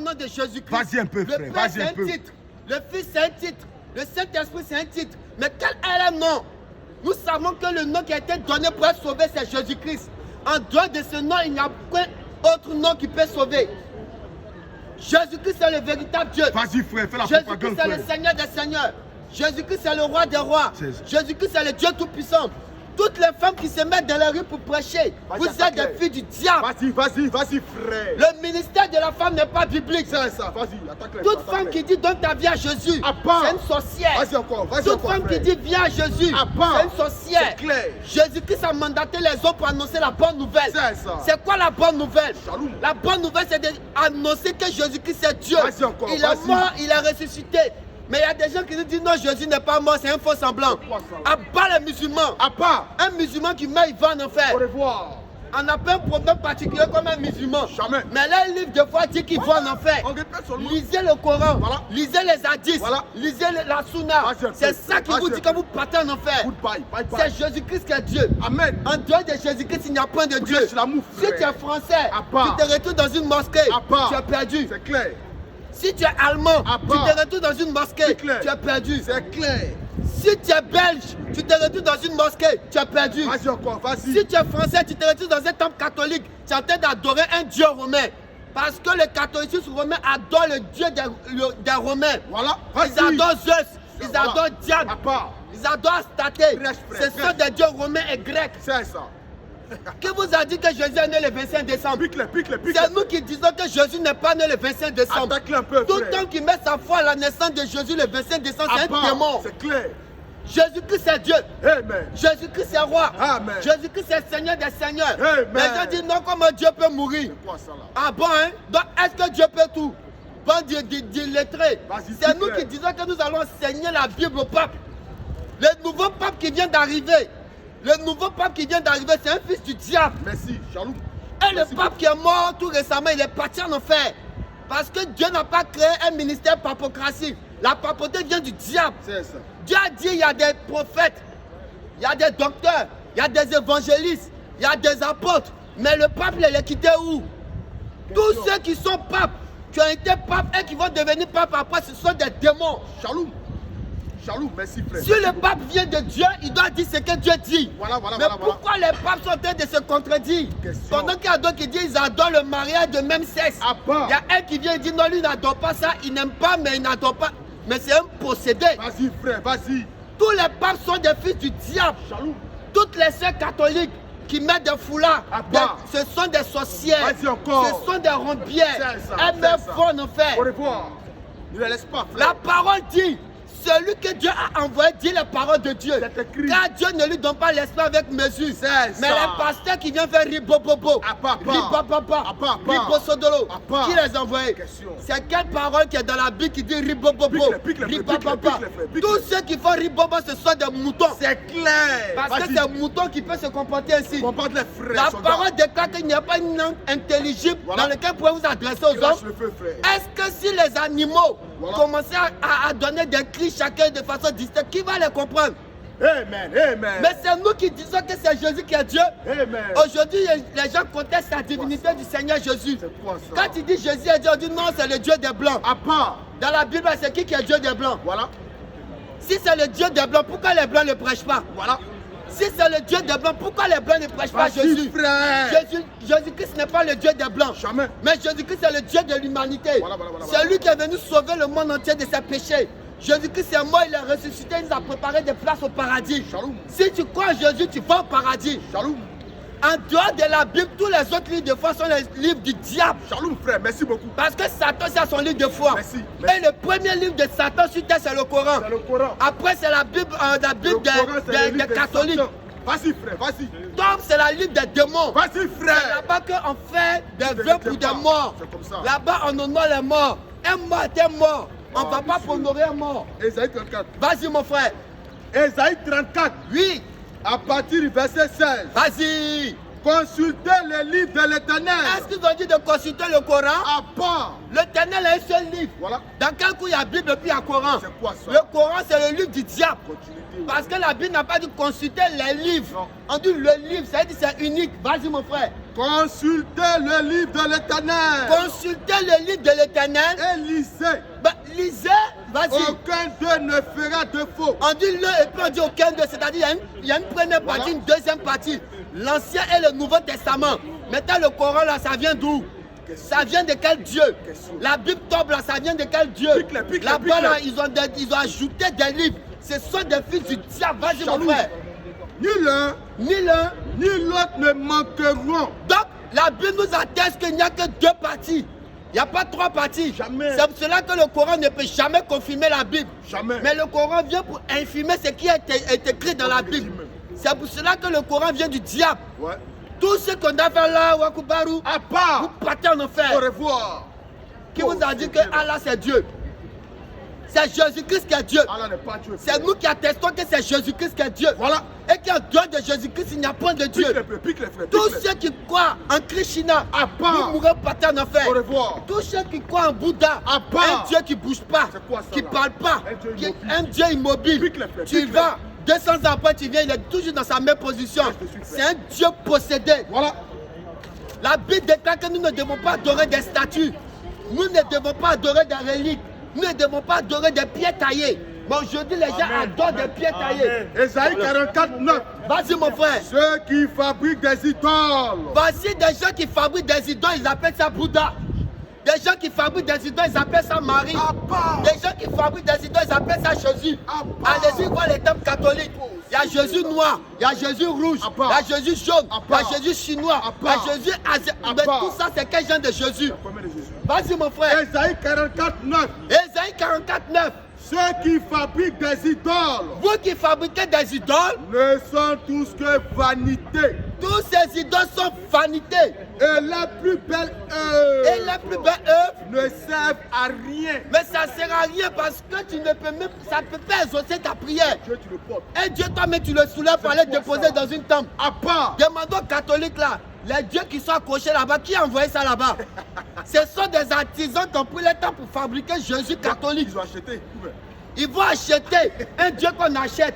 nom de Jésus-Christ. Vas-y un peu, frère. Le Père, Vas-y c'est un un peu. titre. Le Fils, c'est un titre. Le Saint-Esprit, c'est un titre. Mais quel est le nom? Nous savons que le nom qui a été donné pour être sauvé, c'est Jésus-Christ. En dehors de ce nom, il n'y a aucun autre nom qui peut sauver. Jésus-Christ, c'est le véritable Dieu. Vas-y, frère, fais la Jésus-Christ, propagande, c'est le frère. Seigneur des Seigneurs. Jésus-Christ, c'est le Roi des Rois. C'est ça. Jésus-Christ, c'est le Dieu Tout-Puissant. Toutes les femmes qui se mettent dans la rue pour prêcher, Vas-y, vous êtes attaque-les. des filles du diable. Vas-y, frère. Le ministère de la femme n'est pas biblique. C'est ça, vas-y, attaque-les. Toute femme qui dit donne ta vie à Jésus, À part. c'est une sorcière. Vas-y encore, vas-y Toute encore, femme frère. qui dit viens à Jésus, À part. c'est une sorcière. C'est clair. Jésus-Christ a mandaté les hommes pour annoncer la bonne nouvelle. C'est ça. C'est quoi la bonne nouvelle? Shalom. La bonne nouvelle, c'est d'annoncer que Jésus-Christ est Dieu. Vas-y encore, Il vas-y. est mort, il est ressuscité. Mais il y a des gens qui nous disent non, Jésus n'est pas mort, c'est un faux semblant. C'est quoi ça, là? Abat les musulmans. À part. Un musulman qui meurt, il va en enfer. Au revoir. On n'a pas un problème particulier comme un musulman. Jamais. Mais là, un livre de foi dit qu'il va en enfer. On répète seulement. Lisez le Coran, Voilà. lisez les hadiths, Voilà. lisez la Sunna. Vas-y un peu. C'est ça qui Vas-y vous un dit peu. que vous partez en enfer. Goodbye, bye C'est bye. Jésus-Christ qui est Dieu. Amen. En dehors de Jésus-Christ, il n'y a point de Dieu. Prêche l'amour, Si frère. tu es français, À part. tu te retrouves dans une mosquée, À part. tu es perdu. C'est clair. Si tu es allemand, À tu part. te retrouves dans une mosquée, C'est clair. tu es perdu. C'est clair. Si tu es belge, tu te retrouves dans une mosquée, tu es perdu. Vas-y encore, vas-y. Si tu es français, tu te retrouves dans un temple catholique, tu es en train d'adorer un dieu romain. Parce que le catholicisme romain adore le dieu des Romains. Voilà, Ils vas-y. adorent Zeus, ils Voilà. adorent Diane, À part. ils adorent Astarté. Prêche, Ce frère, sont prêche. des dieux romains et grecs. C'est ça. Qui vous a dit que Jésus est né le 25 décembre? Pique-les, pique-les, C'est pique-les. nous qui disons que Jésus n'est pas né le 25 décembre. Attaque-les un peu, Tout frère. homme qui met sa foi à la naissance de Jésus le 25 décembre, c'est À un part. démon. C'est clair. Jésus-Christ c'est Dieu. Amen. Jésus-Christ c'est roi. Amen. Jésus-Christ c'est Seigneur des Seigneurs. Amen. Les gens disent non, comment Dieu peut mourir? C'est quoi ça là? Ah bon, hein? Donc est-ce que Dieu peut tout? Bon d'illettré. Vas-y, C'est s'il nous te plaît. qui disons que nous allons enseigner la Bible au pape. Le nouveau pape qui vient d'arriver, le nouveau pape qui vient d'arriver, c'est un fils du diable. Merci, Shalom. Et le Merci pape beaucoup. qui est mort tout récemment, il est parti en enfer. Parce que Dieu n'a pas créé un ministère papocratie. La papauté vient du diable. C'est ça. Dieu a dit il y a des prophètes, il y a des docteurs, il y a des évangélistes, il y a des apôtres. Mais le pape, il est quitté où? Tous ceux qui sont papes, qui ont été papes et qui vont devenir papes après, ce sont des démons. Shalom. Shalom, merci frère. Si le pape vient de Dieu, il doit dire ce que Dieu dit. Voilà, voilà, Mais voilà, voilà. pourquoi les papes sont en train de se contredire? Question. Pendant qu'il y a d'autres qui disent qu'ils adorent le mariage de même sexe. À part. Il y a un qui vient et dit non, lui n'adore pas ça, il n'aime pas, mais il n'adore pas. Mais c'est un possédé. Vas-y frère, vas-y. Tous les papes sont des fils du diable. Shalom. Toutes les sœurs catholiques qui mettent des foulards, À part. ce sont des sorcières. Vas-y encore. Ce sont des rompières. C'est ça, Elles c'est meurent ça. fort en enfer. Au revoir. Ne les laisse pas frère. La parole dit, celui que Dieu a envoyé dit les paroles de Dieu. C'est écrit. Car Dieu ne lui donne pas l'esprit avec mesure. C'est Mais ça. les pasteurs qui viennent faire ribobobo, À part. ribababa, À part. ribosodolo, À part. qui les a envoyés? Question. C'est quelle parole qui est dans la Bible qui dit ribobobo, Pique-les, pique-les, ribababa? pique-les, pique-les. Tous ceux qui font ribobo, ce sont des moutons. C'est clair. Parce que Vas-y. c'est un mouton qui peut se comporter ainsi. Comporte les frères. La soldats. parole déclare qu'il n'y a pas une langue intelligible Voilà. dans laquelle vous pouvez vous adresser aux Lâche hommes. le feu frère. Est-ce que si les animaux Voilà. commençaient à donner des cris chacun de façon distincte, qui va les comprendre? Amen, amen. Mais c'est nous qui disons que c'est Jésus qui est Dieu. Amen. Aujourd'hui, les gens contestent la divinité du Seigneur Jésus. C'est quoi ça? Quand il dit Jésus est Dieu, on dit non, c'est le Dieu des Blancs. À part. Dans la Bible, c'est qui est Dieu des Blancs? Voilà. Si c'est le Dieu des Blancs, pourquoi les Blancs ne prêchent pas? Voilà. Si c'est le Dieu des Blancs, pourquoi les Blancs ne prêchent pas Vas-y, Jésus? frère. Jésus-Christ n'est pas le Dieu des Blancs. Jamais. Mais Jésus-Christ c'est le Dieu de l'humanité. Voilà, voilà, voilà, C'est voilà. lui qui est venu sauver le monde entier de ses péchés. Jésus-Christ est mort, il est ressuscité, il nous a préparé des places au paradis. Shalom. Si tu crois en Jésus, tu vas au paradis. Shalom. En dehors de la Bible, tous les autres livres de foi sont les livres du diable. Shalom, frère. Merci beaucoup. Parce que Satan, c'est son livre de foi. Merci, Et merci. le premier livre de Satan sur terre, c'est le Coran. C'est le Coran. Après, c'est la Bible Le Coran, c'est le des livre des catholiques. Satan. Vas-y, frère, vas-y. Donc, c'est la livre des démons. Vas-y, C'est frère. là-bas qu'on fait des Des vœux pour des débats. morts. C'est comme ça. Là-bas, on honore les morts. Un mort est un mort. On ne Oh, va pas monsieur. honorer un mort. Ésaïe 34. Vas-y, mon frère. Ésaïe 34. Oui, À partir du verset 16. vas-y. Consultez les livres de l'Éternel. Est-ce qu'ils ont dit de consulter le Coran? À part. L'Éternel a un seul livre. Voilà. Dans quel coup il y a Bible et puis il y a Coran? C'est quoi ça? Le Coran, c'est le livre du diable. Continuité. Parce que la Bible n'a pas dit consulter les livres. Non. On dit le livre, ça veut dire c'est unique. Vas-y, mon frère. Consultez le livre de l'Éternel. Consultez le livre de l'Éternel. Et lisez. Lisez, vas-y. Aucun d'eux ne fera défaut. On dit le et puis on dit aucun d'eux. C'est-à-dire il y a une première partie, une deuxième partie. L'Ancien et le Nouveau Testament. Maintenant le Coran là, ça vient d'où? Ça vient de quel Dieu? La Bible top là, ça vient de quel Dieu? Là-bas là, ils ont ajouté des livres. Ce sont des fils du diable. Vas-y mon frère. Ni l'un, Ni l'un, ni l'autre ne manqueront. donc, la Bible nous atteste qu'il n'y a que deux parties. Il n'y a pas trois parties. Jamais. C'est pour cela que le Coran ne peut jamais confirmer la Bible. Jamais. Mais le Coran vient pour infirmer ce qui est écrit dans la Bible. C'est pour cela que le Coran vient du diable. Ouais. Tout ce qu'on a fait là, Wakubaru, À part. vous partez en Au enfer. revoir. Qui vous a dit que Allah c'est Dieu? C'est Jésus-Christ qui est Dieu. Allah n'est pas Dieu. C'est nous qui attestons que c'est Jésus-Christ qui est Dieu. Voilà. Et qu'en dehors de Jésus-Christ, il n'y a point de Dieu. Pique les frères. Tous ceux qui croient en Krishna, À part. nous mourrons partis en enfer. Au revoir. Tous ceux qui croient en Bouddha, À part. un Dieu qui ne bouge pas, C'est quoi ça, qui ne là? parle pas, Un Dieu immobile. un Dieu immobile. Pique les frères, Tu pique vas, 200 ans après tu viens, il est toujours dans sa même position. Je te suis, C'est frère. un Dieu possédé. Voilà. La Bible déclare que nous ne devons pas adorer des statues. Nous ne devons pas adorer des reliques. Nous ne devons pas adorer des pierres taillées. Mais aujourd'hui, les gens adorent des pierres taillées. Ésaïe 44, 9. Vas-y mon frère. Ceux qui fabriquent des idoles. Voici des gens qui fabriquent des idoles, ils appellent ça Bouddha. Des gens qui fabriquent des idoles, ils appellent ça Marie. À part. Des gens qui fabriquent des idoles, ils appellent ça Jésus. À part. Allez-y voir les temples catholiques. Il y a Jésus noir, il y a Jésus rouge, À il part. y a Jésus jaune, À il y a part. Jésus chinois, À il y a part. Jésus asiatique. À Mais part. tout ça, c'est quel genre de Jésus? Premier de Jésus. Vas-y mon frère. Ésaïe 44, 9. Ésaïe 44, 9. Ceux qui fabriquent des idoles Vous qui fabriquez des idoles, ne sont tous que vanité. tous ces idoles sont vanités. Et la plus belle Et les plus belles œuvres, ne servent à rien. mais ça ne sert à rien parce que tu ne peux même, ça ne peut pas exaucer ta prière. Dieu, tu le portes. Un Dieu, toi-même, tu le soulèves pour aller quoi déposer ça? dans une tombe. À part. Demandons aux catholiques là, les dieux qui sont accrochés là-bas, qui a envoyé ça là-bas? Ce sont des artisans qui ont pris le temps pour fabriquer Jésus catholique. Ils ont acheté. Ils vont acheter un Dieu qu'on achète.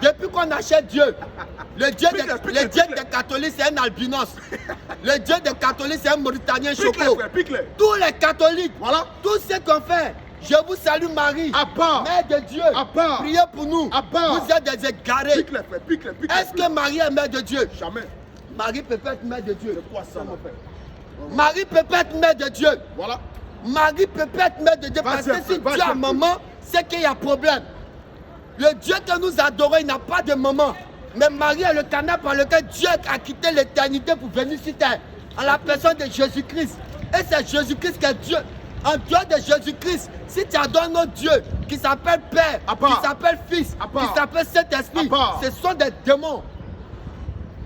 Depuis qu'on achète Dieu, le Dieu des catholiques, c'est un albinos. Le Dieu des catholiques, c'est un Mauritanien Pique-les, choco. frère, pique-les. Tous les catholiques, Voilà. tous ceux qu'on fait, je vous salue Marie, À part. Mère de Dieu, À part. priez pour nous. À part. Vous êtes des égarés. Pique-les, frère, pique-les, pique-les. Est-ce que Marie est Mère de Dieu? Jamais. Marie peut pas être Mère de Dieu. C'est quoi ça, mon père? Marie peut pas être Mère de Dieu. Voilà. Marie peut pas être Mère de Dieu parce que si va-y Dieu a un peu. maman, c'est qu'il y a problème. Le Dieu que nous adorons, il n'a pas de maman. Mais Marie est le canal par lequel Dieu a quitté l'éternité pour venir sur terre. En la personne de Jésus-Christ. Et c'est Jésus-Christ qui est Dieu. En dehors de Jésus-Christ, si tu adores notre Dieu, qui s'appelle Père, À part. qui s'appelle Fils, À part. qui s'appelle Saint-Esprit, À part. ce sont des démons.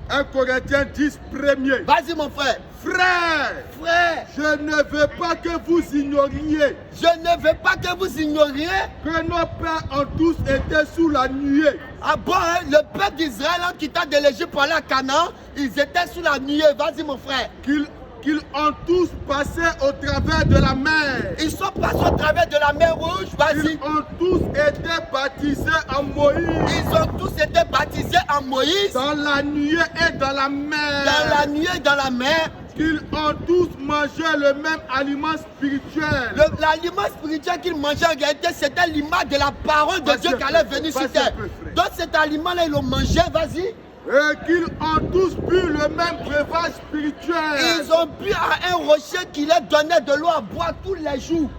1 Corinthiens 10, premier. Vas-y mon frère. Frère, Frère, je ne veux pas que vous ignoriez je ne veux pas que vous ignoriez. que nos pères ont tous été sous la nuée. Ah bon, hein, le peuple d'Israël, en quittant de l'Égypte pour aller à Canaan, ils étaient sous la nuée. Vas-y mon frère. Qu'ils ont tous passé au travers de la mer. Ils sont passés au travers de la mer Rouge. Vas-y. Ils ont tous été baptisés en Moïse. Ils ont tous été baptisés en Moïse, Dans la nuée et dans la mer. dans la nuée et dans la mer. Qu'ils ont tous mangé le même aliment spirituel. L'aliment spirituel qu'ils mangeaient en réalité, c'était l'image de la parole de Vas-y Dieu un qui allait peu, venir sur vas-y terre. un peu, frère. Donc cet aliment-là, ils l'ont mangé. Vas-y. Et qu'ils ont tous bu le même breuvage spirituel. Ils ont bu à un rocher qui leur donnait de l'eau à boire tous les jours.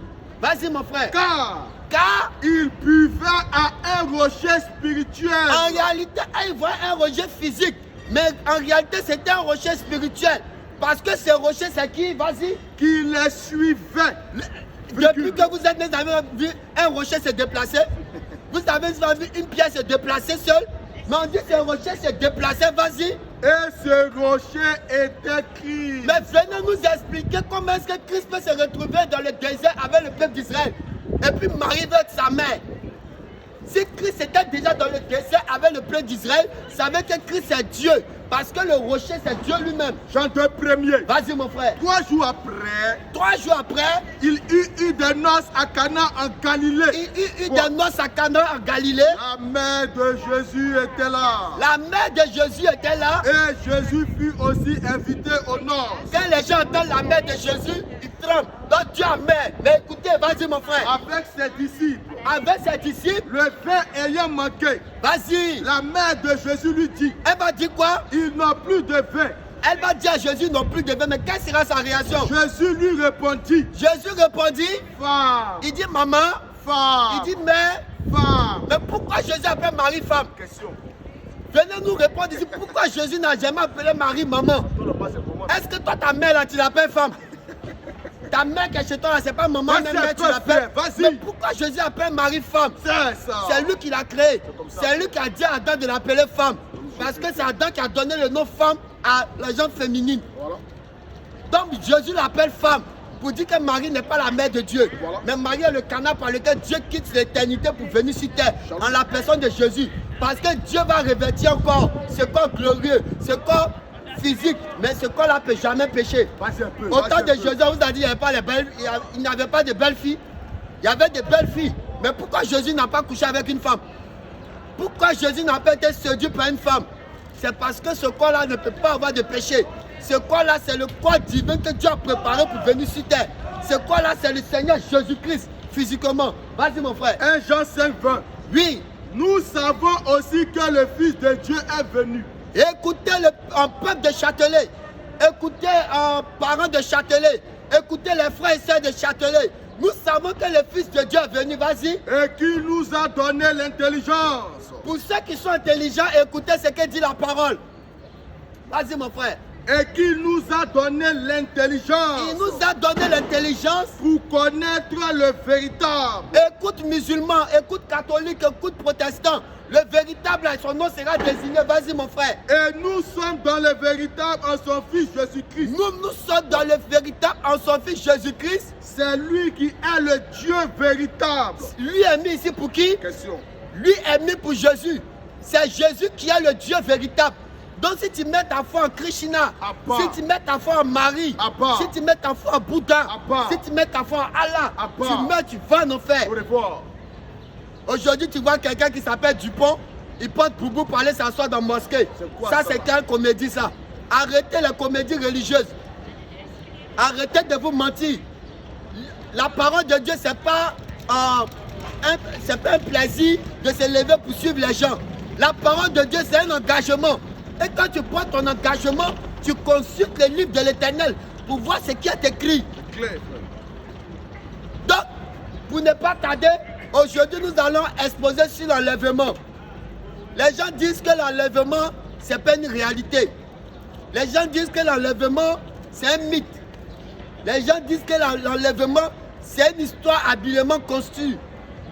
Vas-y mon frère. Car Ils buvaient à un rocher spirituel. en réalité, ils voyaient un rocher physique. Mais en réalité, c'était un rocher spirituel. Parce que ce rocher, c'est qui? Vas-y. Qui les suivait. Depuis que vous êtes né, vous avez vu un rocher se déplacer. Vous avez vu une pierre se déplacer seule. Mais on dit que ce rocher se déplaçait. Vas-y. Et ce rocher était Christ. Mais venez nous expliquer comment est-ce que Christ peut se retrouver dans le désert avec le peuple d'Israël. Et puis Marie veut être sa mère. Si Christ était déjà dans le désert avec le peuple d'Israël, ça veut que Christ c'est Dieu. Parce que le rocher c'est Dieu lui-même. Jean 2 premier. Vas-y mon frère. 3 jours après, 3 jours après, il eut des noces à Cana en Galilée. Il eut des noces à Cana en Galilée. La mère de Jésus était là. La mère de Jésus était là. Et Jésus fut aussi invité aux noces. Quand les gens entendent la mère de Jésus, ils tremblent. Donc Dieu a mère. Mais écoutez, vas-y mon frère. Avec ses disciples. Avec ses disciples. Le vin ayant manqué. Vas-y. La mère de Jésus lui dit. Elle va dire quoi? Ils n'ont plus de vin. Elle va dire à Jésus non plus de vin. Mais quelle sera sa réaction? Jésus lui répondit. Jésus répondit. Femme. Il dit maman. Femme. Il dit mère. Femme. Mais pourquoi Jésus appelle Marie femme? Question. Venez nous répondre ici. Pourquoi Jésus n'a jamais appelé Marie maman? Est-ce que toi ta mère là tu l'appelles femme? Ta mère qui est chez toi là, c'est pas maman, même mère, tu l'appelles. Mais pourquoi Jésus appelle Marie femme? C'est lui qui l'a créé. C'est lui qui a dit à Adam de l'appeler femme. Parce que c'est Adam qui a donné le nom femme à la gente féminine. Voilà. Donc Jésus l'appelle femme pour dire que Marie n'est pas la mère de Dieu. Voilà. Mais Marie est le canal par lequel Dieu quitte l'éternité pour venir sur terre en la personne de Jésus. Parce que Dieu va revêtir encore ce corps glorieux, ce corps physique, mais ce corps-là ne peut jamais pécher. Au temps de Jésus, on vous a dit qu'il n'y avait pas de belles filles. Il y avait de belles filles. Mais pourquoi Jésus n'a pas couché avec une femme? Pourquoi Jésus n'a pas été séduit par une femme? C'est parce que ce corps-là ne peut pas avoir de péché. Ce corps-là, c'est le corps divin que Dieu a préparé pour venir sur terre. Ce corps-là, c'est le Seigneur Jésus-Christ, physiquement. Vas-y mon frère. 1 Jean 5, 20. Oui. Nous savons aussi que le Fils de Dieu est venu. Écoutez un peuple de Châtelet. Écoutez un parent de Châtelet. Écoutez les frères et sœurs de Châtelet. Nous savons que le Fils de Dieu est venu, vas-y. Et qui nous a donné l'intelligence. Pour ceux qui sont intelligents, écoutez ce que dit la parole. Vas-y mon frère. Et qui nous a donné l'intelligence. Il nous a donné l'intelligence. Pour connaître le véritable. Écoute musulman, écoute catholique, écoute protestant. Le véritable, son nom sera désigné. Vas-y mon frère. Et nous sommes dans le véritable en son Fils Jésus-Christ. Nous sommes dans le véritable en son Fils Jésus-Christ. C'est lui qui est le Dieu véritable. Lui est mis ici pour qui? Question. Lui est mis pour Jésus. C'est Jésus qui est le Dieu véritable. Donc si tu mets ta foi en Krishna, si tu mets ta foi en Marie, si tu mets ta foi en Bouddha, si tu mets ta foi en Allah, tu meurs, tu vas en enfer. Au revoir. Aujourd'hui, tu vois quelqu'un qui s'appelle Dupont, il porte boubou pour aller s'asseoir dans la mosquée. Ça, c'est quelle comédie ça? Arrêtez les comédies religieuses. Arrêtez de vous mentir. La parole de Dieu, c'est pas un plaisir de se lever pour suivre les gens. La parole de Dieu, c'est un engagement. Et quand tu prends ton engagement, tu consultes le livre de l'Éternel pour voir ce qui est écrit. Donc, pour ne pas tarder, aujourd'hui nous allons exposer sur l'enlèvement. Les gens disent que l'enlèvement, ce n'est pas une réalité. Les gens disent que l'enlèvement, c'est un mythe. Les gens disent que l'enlèvement, c'est une histoire habilement construite.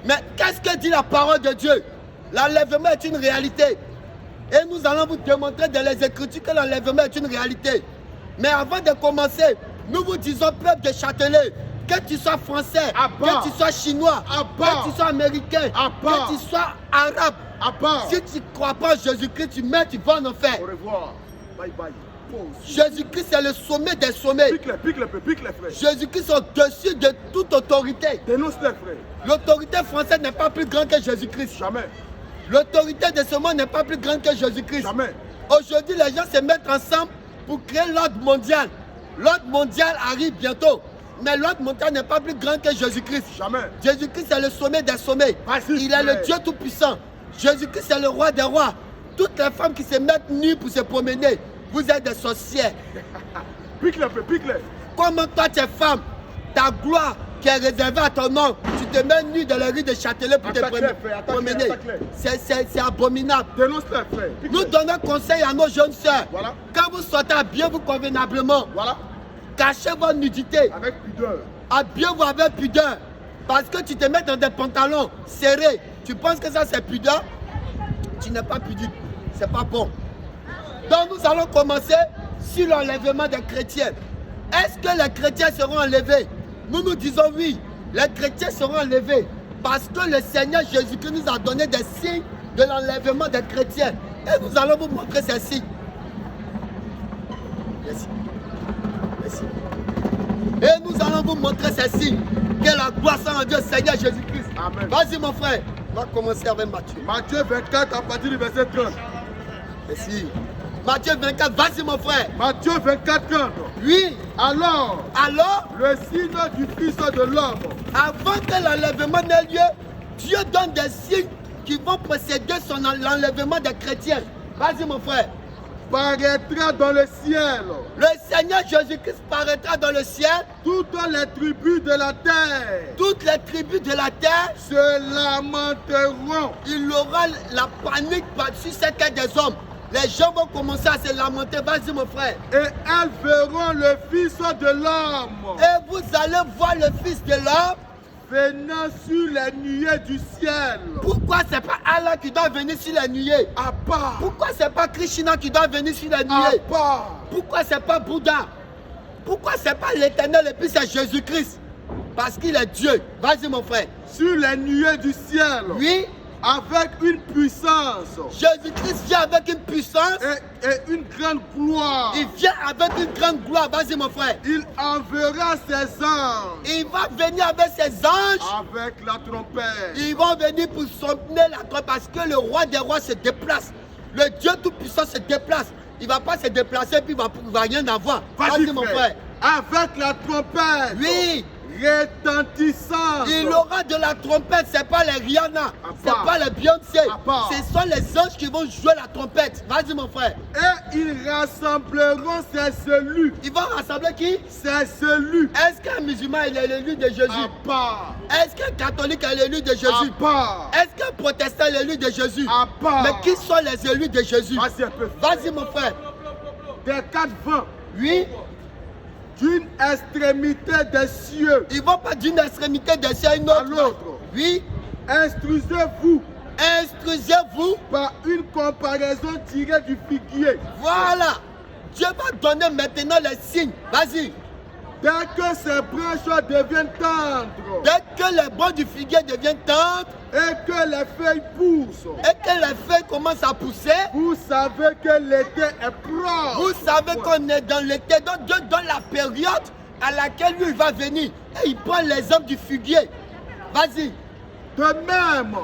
Mais qu'est-ce que dit la parole de Dieu? L'enlèvement est une réalité. Et nous allons vous démontrer dans les Écritures que l'enlèvement est une réalité. Mais avant de commencer, nous vous disons, peuple de Châtelet, que tu sois français, que tu sois chinois, que tu sois américain, que tu sois arabe, si tu ne crois pas en Jésus-Christ, tu meurs, tu vas en enfer. Au revoir. Bye bye. Jésus-Christ, c'est le sommet des sommets. Pique les frères. Jésus-Christ est au-dessus de toute autorité. Dénonce les frères. L'autorité française n'est pas plus grande que Jésus-Christ. Jamais. L'autorité de ce monde n'est pas plus grande que Jésus-Christ. Jamais. Aujourd'hui, les gens se mettent ensemble pour créer l'ordre mondial. L'ordre mondial arrive bientôt. Mais l'ordre mondial n'est pas plus grand que Jésus-Christ. Jamais. Jésus-Christ est le sommet des sommets. Il est le Dieu Tout-Puissant. Jésus-Christ est le roi des rois. Toutes les femmes qui se mettent nues pour se promener, vous êtes des sorcières. Pique-les. Comment toi, tu es femme, ta gloire qui est réservée à ton nom, tu te mets nu dans les rues de Châtelet pour te promener. C'est abominable. Dénonce les frères. Nous donnons conseil à nos jeunes sœurs. Voilà. Quand vous sortez, habillez-vous convenablement. Voilà. Cachez votre nudité. Avec pudeur. Habillez-vous avec pudeur. Parce que tu te mets dans des pantalons serrés. Tu penses que ça c'est pudeur? Tu n'es pas pudique. C'est pas bon. Donc nous allons commencer sur l'enlèvement des chrétiens. Est-ce que les chrétiens seront enlevés? Nous disons oui. Les chrétiens seront enlevés. Parce que le Seigneur Jésus-Christ nous a donné des signes de l'enlèvement des chrétiens. Et nous allons vous montrer ces signes. Merci. Et nous allons vous montrer ces signes. Que la Gloire soit en Dieu, Seigneur Jésus-Christ. Amen. Vas-y mon frère. On va commencer avec Matthieu. Matthieu 24 à partir du verset 30. Merci. Matthieu 24, vas-y mon frère. Matthieu 24, 30. Oui. Alors, le signe du Fils de l'homme avant que l'enlèvement n'ait lieu, Dieu donne des signes qui vont précéder l'enlèvement des chrétiens. Vas-y mon frère. paraîtra dans le ciel. Le Seigneur Jésus-Christ paraîtra dans le ciel. Toutes les tribus de la terre. Toutes les tribus de la terre Se lamenteront. Il aura la panique sur cette terre des hommes. Les gens vont commencer à se lamenter. Vas-y mon frère. Et elles verront le Fils de l'homme. Et vous allez voir le Fils de l'homme venant sur les nuées du ciel. Pourquoi c'est pas Allah qui doit venir sur les nuées? À part. Pourquoi c'est pas Krishna qui doit venir sur les À nuées? part. Pourquoi c'est pas Bouddha? Pourquoi c'est pas l'Éternel et puis c'est Jésus-Christ? Parce qu'il est Dieu. Vas-y mon frère. Sur les nuées du ciel. Oui. Avec une puissance. Jésus-Christ vient avec une puissance. Et une grande gloire. Il vient avec une grande gloire. Vas-y mon frère. Il enverra ses anges. Il va venir avec ses anges. Avec la trompette. Ils vont venir pour sonner la trompette parce que le roi des rois se déplace. Le Dieu tout-puissant se déplace. Il ne va pas se déplacer puis il va rien avoir. Vas-y mon frère. Avec la trompette. Oui. Retentissante. Il aura de la trompette, c'est pas les Rihanna, c'est pas les Beyoncé. Ce sont les anges qui vont jouer la trompette. Vas-y mon frère. Et ils rassembleront ses élus. Ils vont rassembler qui? Ses élus. Est-ce qu'un musulman est l'élu de Jésus? À part. Est-ce qu'un catholique est l'élu de Jésus? À part. Est-ce qu'un protestant est l'élu de Jésus? À part. Mais qui sont les élus de Jésus? Vas-y mon frère. Des quatre vents. Oui. D'une extrémité des cieux. Ils vont pas d'une extrémité des cieux à une autre. À l'autre. Oui. Instruisez-vous. Instruisez-vous. Par une comparaison tirée du figuier. Voilà. Dieu va donner maintenant les signes. Vas-y. Dès que ces branches deviennent tendres. Dès que les branches du figuier deviennent tendres. Et que les feuilles poussent. Et que les feuilles commencent à pousser. Vous savez que l'été est proche. Vous savez qu'on est dans l'été, dans la période à laquelle lui il va venir. Et il prend l'exemple du figuier. Vas-y. De même,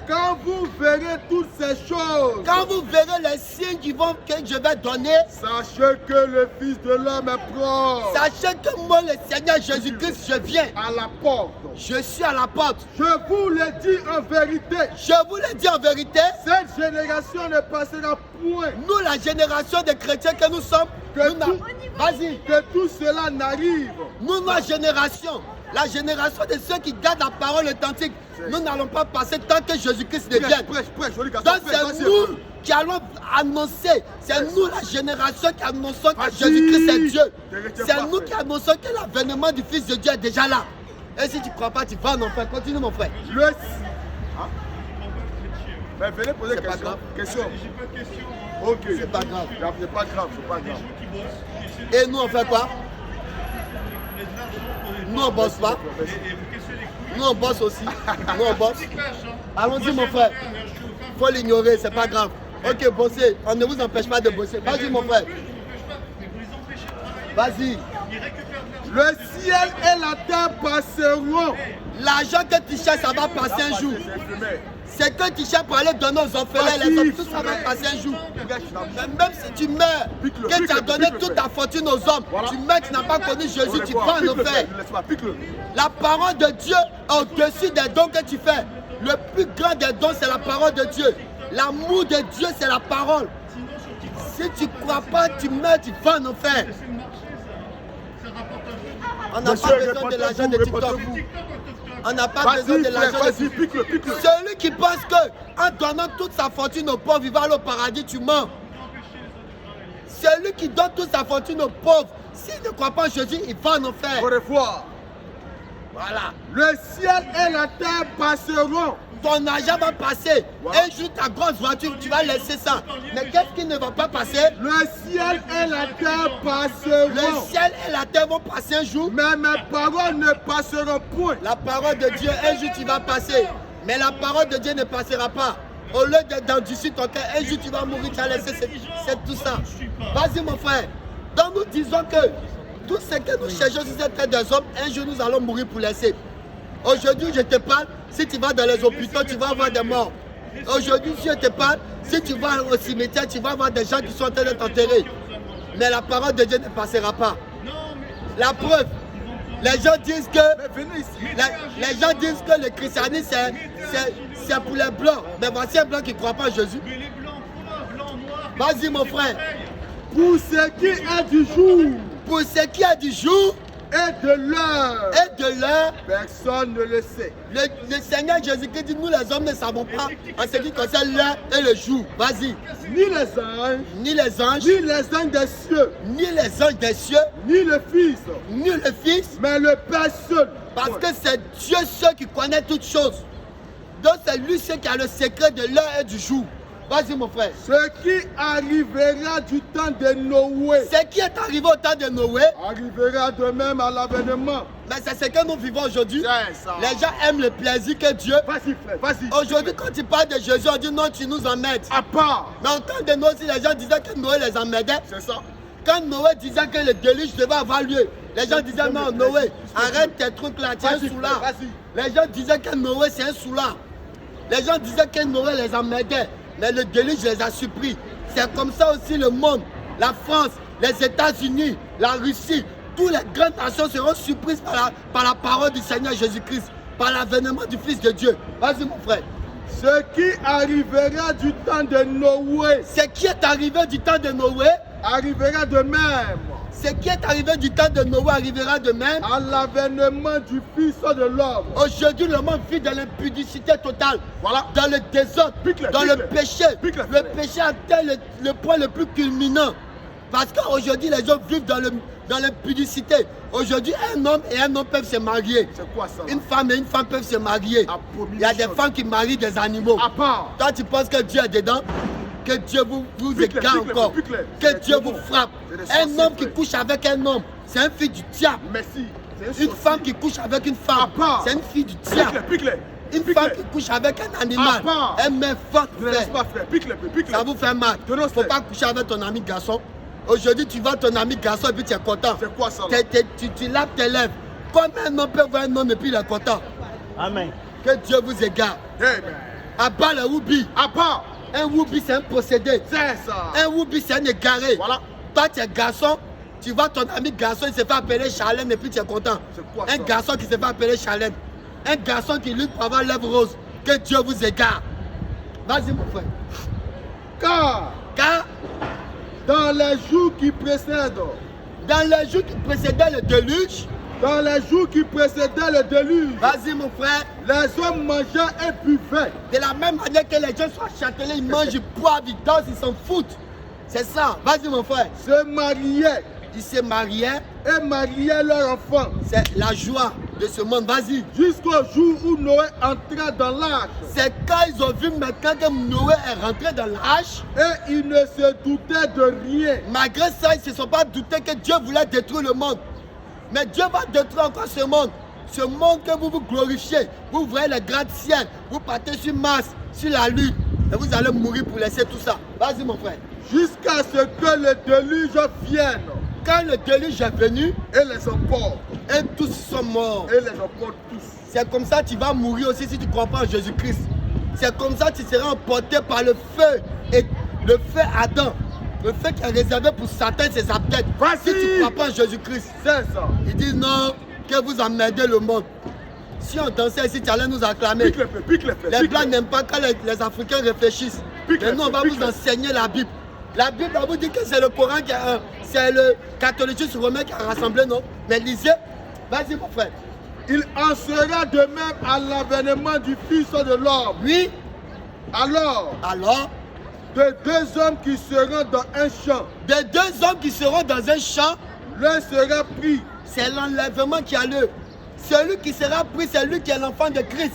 quand vous verrez toutes ces choses, quand vous verrez les signes que je vais donner, sachez que le Fils de l'homme est proche. Sachez que moi, le Seigneur Jésus-Christ, je viens. À la porte. Je suis à la porte. Je vous le dis en vérité. Je vous le dis en vérité. Cette génération ne passera point. Nous, la génération des chrétiens que nous sommes, vas-y. Que tout cela n'arrive. Nous, notre génération, la génération de ceux qui gardent la parole authentique, nous n'allons pas passer tant que Jésus-Christ ne vienne. Donc c'est nous qui allons annoncer, c'est nous la génération qui annonçons que Jésus-Christ est Dieu. C'est nous qui annonçons que l'avènement du Fils de Dieu est déjà là. Et si tu ne crois pas, tu vas en enfer. Continue mon frère. Mais venez poser question. Ok. C'est pas grave. C'est pas grave, c'est pas grave. Et nous on fait quoi? Nous on bosse pas. Nous on bosse aussi. Nous on bosse. Allons-y mon frère. Faut l'ignorer, c'est pas grave. Ok, bossez. On ne vous empêche pas de bosser. Vas-y mon frère. Vas-y. Le ciel et la terre passeront. L'argent que tu cherches, ça va passer un jour. C'est que tu cherches pour aller donner aux orphelins, les hommes, tout ça va passer un jour. Même si tu meurs, que tu as donné toute ta fortune aux hommes, tu meurs, tu n'as pas connu Jésus, tu vas en enfer. La parole de Dieu est au-dessus des dons que tu fais. Le plus grand des dons, c'est la parole de Dieu. L'amour de Dieu, c'est la parole. Si tu ne crois pas, tu meurs, tu vas en enfer. On n'a pas besoin de l'argent de TikTok. On n'a pas besoin de l'argent de TikTok. Celui qui pense qu'en donnant toute sa fortune aux pauvres, il va aller au paradis, tu mens. Celui qui donne toute sa fortune aux pauvres, s'il ne croit pas en Jésus, il va en enfer. Au revoir. Voilà. Le ciel et la terre passeront. Ton argent va passer. Un jour, ta grosse voiture, tu vas laisser ça. Mais qu'est-ce qui ne va pas passer? Le ciel et la terre passeront. Le ciel et la terre vont passer un jour. Mais mes paroles ne passeront point. La parole de Dieu, un jour, tu vas passer. Mais la parole de Dieu ne passera pas. Au lieu d'endurcir ton cœur, un jour, tu vas mourir, tu vas laisser c'est tout ça. Vas-y, mon frère. Donc, nous disons que tout ce que nous cherchons sur cette terre des hommes, un jour, nous allons mourir pour laisser. Aujourd'hui, je te parle, si tu vas dans les hôpitaux, tu vas avoir des morts. Aujourd'hui, si je te parle, si tu vas au cimetière, tu vas avoir des gens qui sont en train de t'enterrer. Mais la parole de Dieu ne passera pas. La preuve, les gens disent que les gens disent que le christianisme c'est pour les blancs. Mais voici un blanc qui ne croit pas en Jésus. Vas-y mon frère. Pour ce qui est du jour Pour ce qui est du jour et de l'heure, personne ne le sait. Le Seigneur Jésus-Christ dit, nous les hommes ne savons pas en ce qui concerne l'heure et le jour. Vas-y. Ni les anges, Ni les anges, ni les anges des cieux, ni les anges des cieux, ni le Fils, ni le Fils, mais le Père seul. parce que c'est Dieu seul qui connaît toutes choses. Donc c'est lui seul qui a le secret de l'heure et du jour. Vas-y mon frère. Ce qui arrivera du temps de Noé Ce qui est arrivé au temps de Noé, arrivera de même à l'avènement. mais c'est ce que nous vivons aujourd'hui. C'est ça. Les gens aiment le plaisir que Dieu. Vas-y frère, vas-y. Aujourd'hui, quand tu parles de Jésus, on dit non, tu nous emmerdes. À part, Mais au temps de Noé, si les gens disaient que Noé les emmerdait, c'est ça. quand Noé disait que le déluge devait avoir lieu, les gens disaient non, Noé, arrête tes trucs là, tu es un Vas-y, soulard. vas-y. Les gens disaient que Noé c'est un soulard. Les gens disaient que Noé les emmerdait, mais le déluge les a surpris. C'est comme ça aussi le monde, la France, les États-Unis, la Russie, toutes les grandes nations seront surprises par la parole du Seigneur Jésus-Christ, par l'avènement du Fils de Dieu. Vas-y mon frère. Ce qui arrivera du temps de Noé Ce qui est arrivé du temps de Noé, arrivera de même ce qui est arrivé du temps de Noé arrivera de même. à l'avènement du Fils de l'homme. Aujourd'hui, le monde vit dans l'impudicité totale, Voilà. dans le désordre, Pique-le, dans pique-le. le péché. Pique-le, Le pique-le. péché atteint le point le plus culminant. Parce qu'aujourd'hui, les gens vivent dans l'impudicité. Aujourd'hui, un homme et un homme peuvent se marier. C'est quoi ça là? Une femme et une femme peuvent se marier. Il y a des femmes qui marient des animaux. À part, Toi, tu penses que Dieu est dedans? Que Dieu vous Pique-le, égare pique-le, encore? pique-le. Que C'est Dieu des vous démons. frappe? C'est des Un sorciers, homme qui frère. couche avec un homme, c'est un fils du diable. merci. C'est un Une sorcier. femme qui couche avec une femme, À part. c'est une fille du diable. Pique-le, pique-le. Une Pique-le. femme qui couche avec un animal, À part. elle met forte, Ne laisse frère. pas frère. Pique-le, pique-le. Ça vous fait mal. Il ne Dénonce-le. faut pas coucher avec ton ami garçon. Aujourd'hui, tu vois ton ami garçon et puis tu es content. C'est quoi ça là? Tu laves tes lèvres. Comme un homme peut voir un homme et puis il est content. Amen. Que Dieu vous égare. Amen. Abat le woubi. À part, Un woubi, c'est un possédé. c'est ça. Un woubi, c'est un égaré. Voilà. Toi, tu es garçon. Tu vois ton ami garçon, il se fait appeler Charlène et puis tu es content. C'est quoi Un ça? garçon qui se fait appeler Charlène. Un garçon qui lutte pour avoir lèvres roses. Que Dieu vous égare. Vas-y, mon frère. Car Car dans les jours qui précèdent, dans les jours qui précédaient le déluge, vas-y, mon frère, les hommes mangeaient et buvaient. de la même manière que les gens sont châtelés, ils mangent, ils boivent, ils dansent, ils s'en foutent. C'est ça. Vas-y, mon frère. Se mariaient Ils se mariaient. et mariaient leurs enfants. C'est la joie de ce monde. Vas-y. Jusqu'au jour où Noé entra dans l'arche. C'est quand ils ont vu maintenant que Noé est rentré dans l'arche. Et ils ne se doutaient de rien. Malgré ça, ils ne se sont pas doutés que Dieu voulait détruire le monde. Mais Dieu va détruire encore ce monde. Ce monde que vous vous glorifiez. Vous voyez les gratte-ciel. Vous partez sur Mars, sur la Lune. Et vous allez mourir pour laisser tout ça. Vas-y, mon frère. Jusqu'à ce que le déluge vienne Quand le déluge est venu, et les emporte. et tous sont morts. Et les emporte tous. C'est comme ça que tu vas mourir aussi si tu ne crois pas en Jésus-Christ. C'est comme ça que tu seras emporté par le feu. Et le feu Adam. Le feu qui est réservé pour Satan et ses apôtres. Vas-y. Si tu ne crois pas en Jésus-Christ. C'est ça. Ils disent non, que vous emmerdez le monde. Si on dansait ici, tu allais nous acclamer. Pique le feu, pique le feu. Les pique Blancs le- n'aiment pas quand les Africains réfléchissent. Pique Mais le nous, on feu, va pique vous le- enseigner la Bible. La Bible va vous dire que c'est le Coran, c'est le catholicisme romain qui a rassemblé, non? Mais lisez. Vas-y, mon frère. Il en sera de même à l'avènement du Fils de l'homme. Oui, Alors, alors, de deux hommes qui seront dans un champ, des deux hommes qui seront dans un champ, l'un sera pris. c'est l'enlèvement qui a lieu. Celui qui sera pris, c'est lui qui est l'enfant de Christ.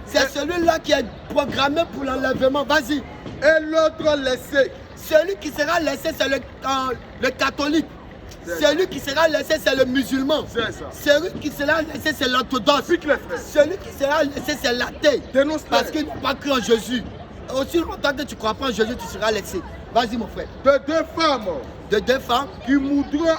C'est celui-là qui est programmé pour l'enlèvement. Vas-y. Et l'autre laissé. Celui qui sera laissé, c'est le catholique. C'est Celui qui sera laissé, c'est le musulman. C'est ça. Celui qui sera laissé, c'est l'orthodoxe. Pique les frères. Celui qui sera laissé, c'est l'athée. Dénonce-les. Parce qu'il n'a pas cru en Jésus. Aussi longtemps que tu ne crois pas en Jésus, tu seras laissé. Vas-y, mon frère. De deux femmes De deux femmes, qui moudront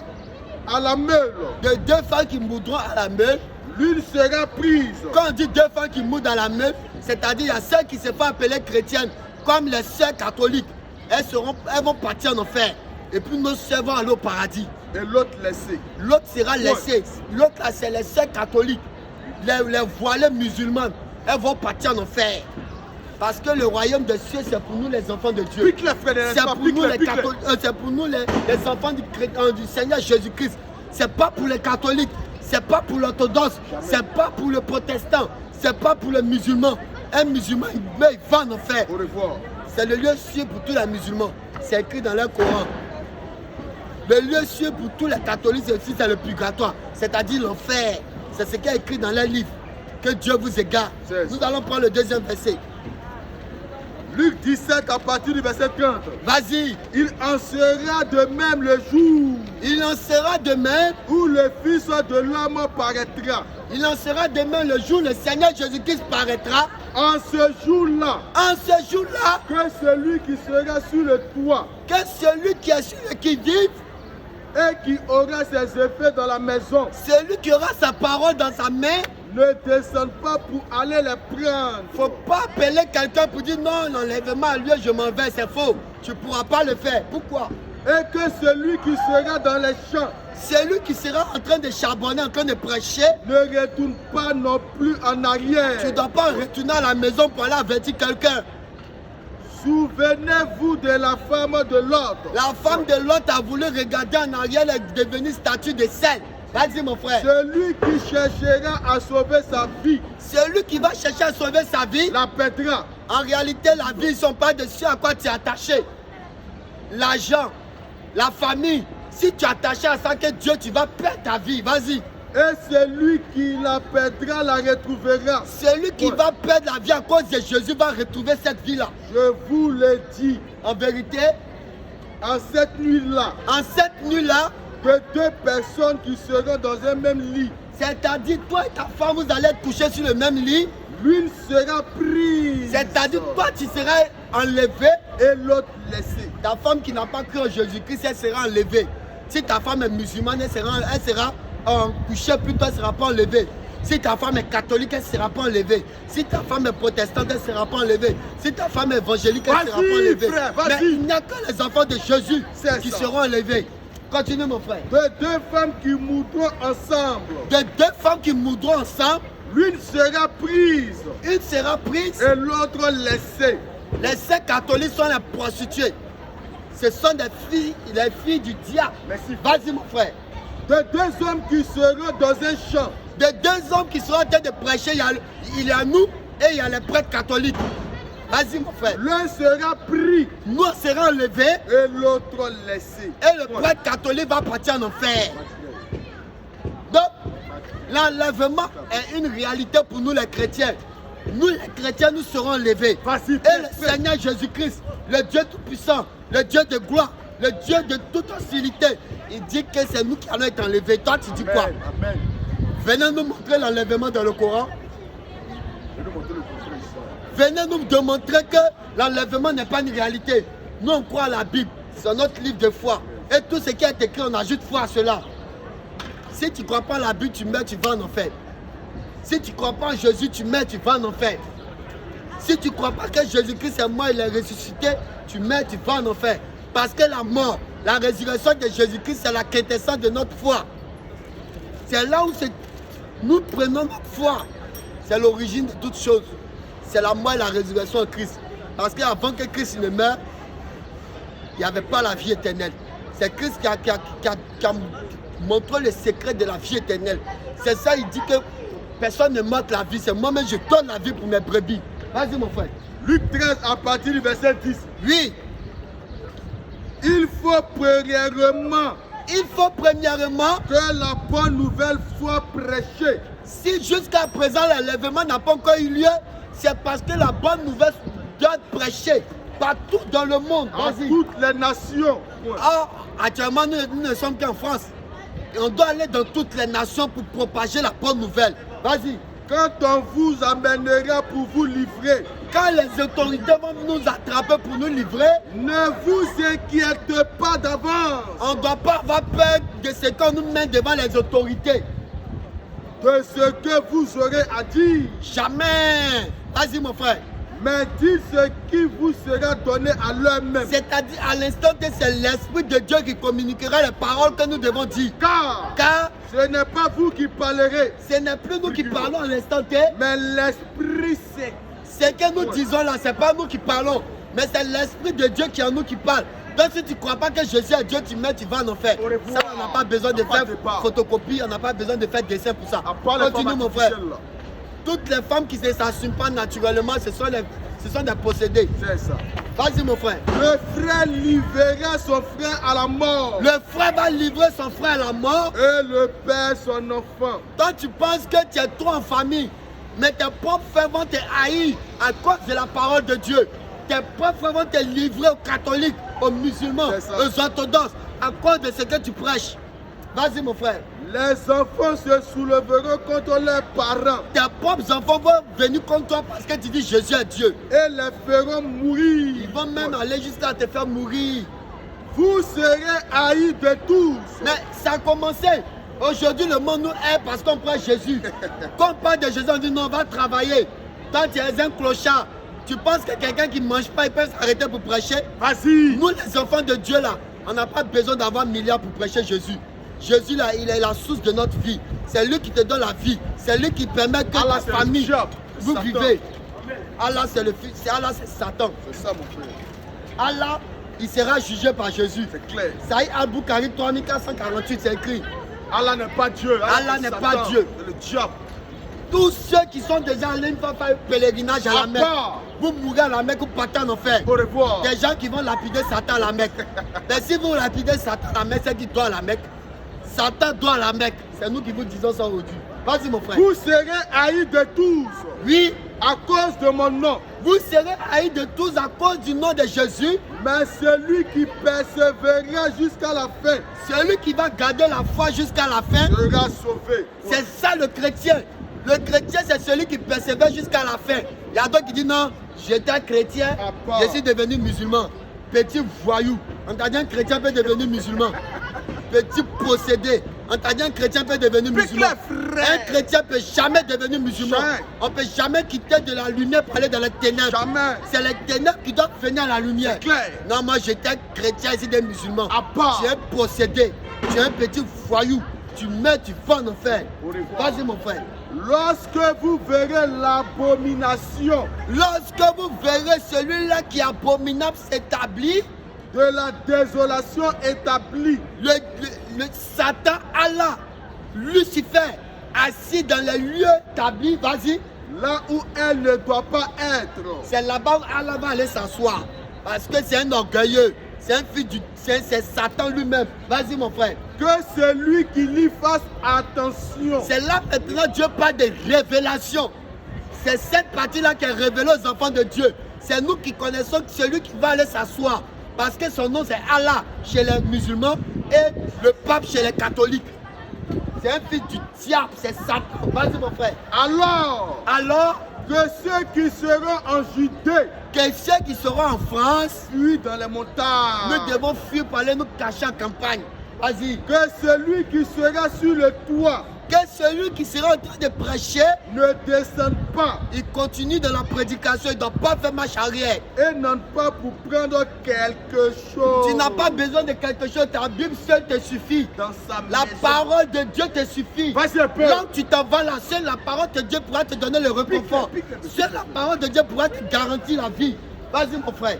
à la meule. de deux femmes qui moudront à la meule, l'une sera prise. Quand on dit deux femmes qui mourent dans la meute, c'est-à-dire il y a celles qui se font appeler chrétiennes, comme les sœurs catholiques. Elles vont partir en enfer. Et puis nos sœurs vont aller au paradis. Et l'autre laissée. L'autre sera laissée. L'autre là, c'est les sœurs catholiques. Les voilées musulmanes. Elles vont partir en enfer. Parce que le royaume des cieux, c'est pour nous les enfants de Dieu. C'est pour nous les catholiques. C'est pour nous les enfants du Seigneur Jésus-Christ. C'est pas pour les catholiques. C'est pas pour l'orthodoxe. C'est pas pour le protestant. C'est pas pour les musulmans. Un musulman, il va en enfer. Au revoir. C'est le lieu sûr pour tous les musulmans. C'est écrit dans leur Coran. Le lieu sûr pour tous les catholiques aussi, c'est le purgatoire. C'est-à-dire l'enfer. C'est ce qui est écrit dans leur livre. Que Dieu vous égare. Nous allons prendre le deuxième verset. Luc 17 à partir du verset 30. Vas-y. Il en sera de même le jour. Il en sera de même. Où le Fils de l'homme paraîtra. Il en sera de même le jour où le Seigneur Jésus-Christ paraîtra. En ce jour-là. En ce jour-là. Que celui qui sera sur le toit. Que celui qui est sur le qui-vive. Et qui aura ses effets dans la maison. Celui qui aura sa parole dans sa main. Ne descende pas pour aller les prendre. Faut pas appeler quelqu'un pour dire non, l'enlèvement a lieu, je m'en vais, c'est faux. Tu ne pourras pas le faire. Pourquoi? Et que celui qui sera dans les champs. Celui qui sera en train de charbonner, en train de prêcher. Ne retourne pas non plus en arrière. Tu ne dois pas retourner à la maison pour aller avertir quelqu'un. Souvenez-vous de la femme de Lot. La femme de Lot a voulu regarder en arrière et devenir statue de sel. Vas-y mon frère. Celui qui cherchera à sauver sa vie. Celui qui va chercher à sauver sa vie. La perdra. En réalité, la vie, ils ne sont pas dessus à quoi tu es attaché. L'argent, la famille. Si tu es attaché à ça que Dieu, tu vas perdre ta vie. Vas-y. Et celui qui la perdra la retrouvera. Celui qui va perdre la vie à cause de Jésus va retrouver cette vie-là. Je vous le dis. En vérité, en cette nuit-là. En cette nuit-là. Que deux personnes qui seront dans un même lit. C'est-à-dire, toi et ta femme, vous allez être couchés sur le même lit. L'une sera prise. C'est-à-dire, toi, tu seras enlevé. Et l'autre laissée. Ta femme qui n'a pas cru en Jésus-Christ, elle sera enlevée. Si ta femme est musulmane, elle sera couchée, plutôt, elle ne sera pas enlevée. Si ta femme est catholique, elle ne sera pas enlevée. Si ta femme est protestante, elle ne sera pas enlevée. Si ta femme est évangélique, elle ne sera pas enlevée. Frère, mais il n'y a que les enfants de Jésus qui seront enlevés. Continue mon frère. De deux femmes qui mourront ensemble. De deux femmes qui mourront ensemble. L'une sera prise. Une sera prise. Et l'autre laissée. Les sœurs catholiques sont les prostituées. Ce sont les filles du diable. Merci. Vas-y mon frère. De deux hommes qui seront dans un champ. De deux hommes qui seront en train de prêcher. Il y a nous et il y a les prêtres catholiques. Vas-y mon frère. L'un sera pris. Nous serons enlevés. Et l'autre laissé. Et le prêtre catholique va partir en enfer. Donc, l'enlèvement est une réalité pour nous les chrétiens. Nous les chrétiens, nous serons enlevés. Et le Seigneur Jésus-Christ, le Dieu tout-puissant, le Dieu de gloire, le Dieu de toute hostilité, il dit que c'est nous qui allons être enlevés. Toi, tu dis quoi? Amen. Venez nous montrer l'enlèvement dans le Coran. Venez nous démontrer que l'enlèvement n'est pas une réalité. Nous, on croit à la Bible. C'est notre livre de foi. Et tout ce qui est écrit, on ajoute foi à cela. Si tu ne crois pas à la Bible, tu meurs, tu vas en enfer. Si tu ne crois pas en Jésus, tu meurs, tu vas en enfer. Si tu ne crois pas que Jésus-Christ est mort, il est ressuscité, tu meurs, tu vas en enfer. Parce que la mort, la résurrection de Jésus-Christ, c'est la quintessence de notre foi. C'est là où nous prenons notre foi. C'est l'origine de toutes choses. C'est la mort et la résurrection en Christ. Parce qu'avant que Christ ne meure, il n'y avait pas la vie éternelle. C'est Christ qui a montré le secret de la vie éternelle. C'est ça, il dit que personne ne manque la vie. C'est moi-même, je donne la vie pour mes brebis. Vas-y mon frère. Luc 13 à partir du verset 10. Oui. Il faut premièrement que la bonne nouvelle soit prêchée. Si jusqu'à présent l'enlèvement n'a pas encore eu lieu, c'est parce que la bonne nouvelle doit être prêchée partout dans le monde. À toutes les nations. Ah, actuellement, nous ne sommes qu'en France. Et on doit aller dans toutes les nations pour propager la bonne nouvelle. Vas-y. Quand on vous amènera pour vous livrer. Quand les autorités vont nous attraper pour nous livrer. Ne vous inquiétez pas d'avance. On ne doit pas avoir peur de ce qu'on nous met devant les autorités. de ce que vous aurez à dire. Jamais. Vas-y mon frère. Mais dites ce qui vous sera donné à l'heure même. C'est-à-dire à l'instant que c'est l'Esprit de Dieu qui communiquera les paroles que nous devons dire. Car ce n'est pas vous qui parlerez, ce n'est plus nous qui parlons à l'instant T, mais l'Esprit Saint. Ce que nous disons là, ce n'est pas nous qui parlons, mais c'est l'Esprit de Dieu qui est en nous qui parle. Donc si tu ne crois pas que Jésus est Dieu, tu vas en enfer. Ça, on n'a pas besoin de faire photocopie, on n'a pas besoin de faire dessin pour ça. Continue mon frère. Toutes les femmes qui ne s'assument pas naturellement, ce sont des possédés. C'est ça. Vas-y mon frère. Le frère livrera son frère à la mort. Le frère va livrer son frère à la mort. Et le père son enfant. Toi tu penses que tu es trop en famille, mais tes propres frères vont te haïr à cause de la parole de Dieu. Tes propres frères vont te livrer aux catholiques, aux musulmans, aux orthodoxes, à cause de ce que tu prêches. Vas-y mon frère. Les enfants se soulèveront contre leurs parents. Tes propres enfants vont venir contre toi parce que tu dis Jésus est Dieu. Et les feront mourir. Ils vont même aller jusqu'à te faire mourir. Vous serez haïs de tous. Mais ça a commencé. Aujourd'hui, le monde nous hait parce qu'on prend Jésus. Quand on parle de Jésus, on dit non, on va travailler. Toi, tu es un clochard. Tu penses que quelqu'un qui ne mange pas, il peut s'arrêter pour prêcher? Vas-y. Nous, les enfants de Dieu, là, on n'a pas besoin d'avoir milliards pour prêcher Jésus. Jésus, là, il est la source de notre vie. C'est lui qui te donne la vie. C'est lui qui permet que Allah, ta famille, vous vivez. Allah, c'est le fils. Allah, c'est Satan. C'est ça, mon frère. Allah, il sera jugé par Jésus. C'est clair. Saïd Al-Bukhari 3448, c'est écrit. Allah n'est pas Dieu. Allah n'est pas Dieu. C'est le diable. Tous ceux qui sont déjà allés une fois faire un pèlerinage à la Mecque, vous mourrez à la Mecque, vous partez en enfer. Au revoir. Des gens qui vont lapider Satan à la Mecque. Mais si vous lapidez Satan à la Mecque, c'est qui doit à la Mecque. Satan doit à la Mecque. C'est nous qui vous disons ça aujourd'hui. Vas-y mon frère. Vous serez haïs de tous. Oui. À cause de mon nom. Vous serez haïs de tous à cause du nom de Jésus. Mais celui qui persévérera jusqu'à la fin. Celui qui va garder la foi jusqu'à la fin. Sera sauvé. C'est ça le chrétien. Le chrétien, c'est celui qui persévère jusqu'à la fin. Il y a d'autres qui disent non, j'étais chrétien, je suis devenu musulman. Petit voyou. On t'a dit un chrétien peut devenir musulman. Petit possédé. On t'a dit un chrétien peut devenir musulman. Un chrétien ne peut jamais devenir musulman. On ne peut jamais quitter de la lumière pour aller dans les ténèbres. Jamais. C'est les ténèbres qui doivent venir à la lumière. Clair. Non, moi j'étais chrétien, ici des musulmans. Tu es un possédé. Tu es un petit voyou. Tu meurs, tu vas en enfer. Vas-y mon frère. Lorsque vous verrez l'abomination. Lorsque vous verrez celui-là qui est abominable s'établir. De la désolation établie. Le Satan, Allah, Lucifer, assis dans les lieux établis, vas-y. Là où elle ne doit pas être. C'est là-bas où Allah va aller s'asseoir. Parce que c'est un orgueilleux. C'est un fils du... C'est Satan lui-même. Vas-y mon frère. Que celui qui lui fasse attention. C'est là maintenant Dieu parle de révélation. C'est cette partie-là qui est révélée aux enfants de Dieu. C'est nous qui connaissons celui qui va aller s'asseoir. Parce que son nom c'est Allah chez les musulmans et le pape chez les catholiques. C'est un fils du diable, c'est Satan. Vas-y mon frère. Alors que ceux qui seront en Judée, que ceux qui seront en France, fuient dans les montagnes. Nous devons fuir pour aller nous cacher en campagne. Vas-y. Que celui qui sera sur le toit, que celui qui sera en train de prêcher ne descende pas. Il continue dans la prédication, il ne doit pas faire marche arrière. Et non pas pour prendre quelque chose. Tu n'as pas besoin de quelque chose, ta Bible seule te suffit. Dans sa la parole de Dieu te suffit. Vas-y un peu. Quand tu t'en vas là, seule la parole de Dieu pourra te donner le réconfort. Seule la parole de Dieu pourra te garantir la vie. Vas-y mon frère.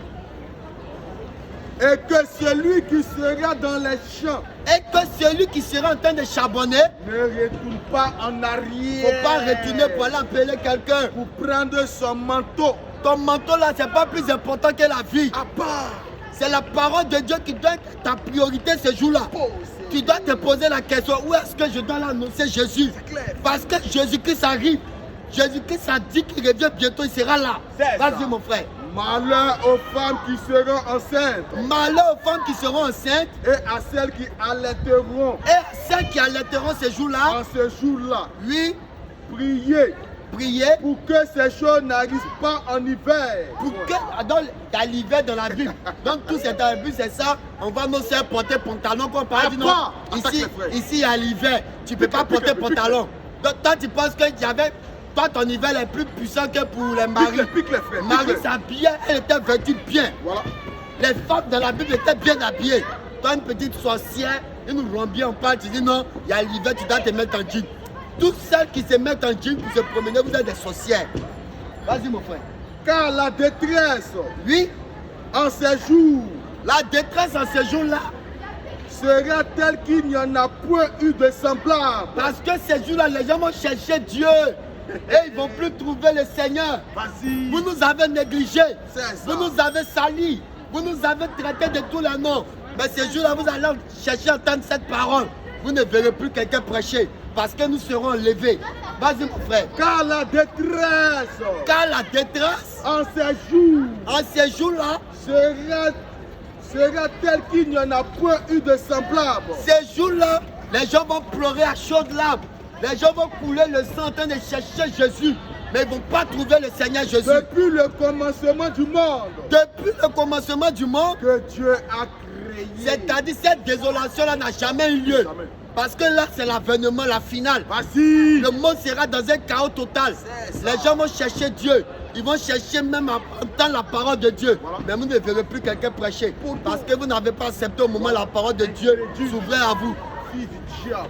Et que celui qui sera dans les champs, et que celui qui sera en train de charbonner ne retourne pas en arrière. Il ne faut pas retourner pour aller appeler quelqu'un. Pour prendre son manteau. Ton manteau là, c'est pas plus important que la vie. C'est la parole de Dieu qui doit être ta priorité ce jour-là. Tu dois te poser la question, où est-ce que je dois l'annoncer Jésus? Parce que Jésus-Christ arrive. Jésus-Christ a dit qu'il revient bientôt, il sera là. Vas-y mon frère. Malheur aux femmes qui seront enceintes. Malheur aux femmes qui seront enceintes. Et à celles qui allaiteront. Et à celles qui allaiteront ce jour-là. En ce jour-là. Oui. Priez pour que ces choses n'arrivent pas en hiver. Pour que, donc, il y a l'hiver dans la Bible. Donc tout c'est dans la Bible, c'est ça. On va nous faire porter pantalon comme par exemple. Ici, il y a l'hiver. Tu ne peux pas porter pantalon. Donc, toi, tu penses que toi, ton niveau est plus puissant que pour les maris. Pique les frères. Marie s'habillait, elle était vêtue bien. Voilà. Les femmes de la Bible étaient bien habillées. Toi, une petite sorcière, ils nous rendent bien, on parle, tu dis non, il y a l'hiver, tu dois te mettre en jean. Toutes celles qui se mettent en jean pour se promener, vous êtes des sorcières. Vas-y, mon frère. Car la détresse, Oui, en ces jours, la détresse en ce jour-là, sera telle qu'il n'y en a point eu de semblable. parce que ces jours-là, les gens vont chercher Dieu. Et ils ne vont plus trouver le Seigneur. Vas-y. Vous nous avez négligés. C'est ça. Vous nous avez salis. Vous nous avez traités de tous les noms. Mais ces jours-là, vous allez chercher à entendre cette parole. Vous ne verrez plus quelqu'un prêcher. Parce que nous serons enlevés. Vas-y, mon frère. Car la détresse, Car la détresse, en ces jours, en ces jours-là, sera telle qu'il n'y en a point eu de semblable. ces jours-là, les gens vont pleurer à chaudes larmes. Les gens vont couler le sang en train de chercher Jésus. Mais ils ne vont pas trouver le Seigneur Jésus. Depuis le commencement du monde, Depuis le commencement du monde, que Dieu a créé. c'est-à-dire cette désolation-là n'a jamais eu lieu. Jamais. Parce que là, c'est l'avènement, la finale. Vas-y. Le monde sera dans un chaos total. C'est ça. Les gens vont chercher Dieu. Ils vont chercher même à entendre la parole de Dieu. Voilà. Mais vous ne verrez plus quelqu'un prêcher. Parce que vous n'avez pas accepté au moment la parole de Dieu s'ouvrait à vous. Fils du diable.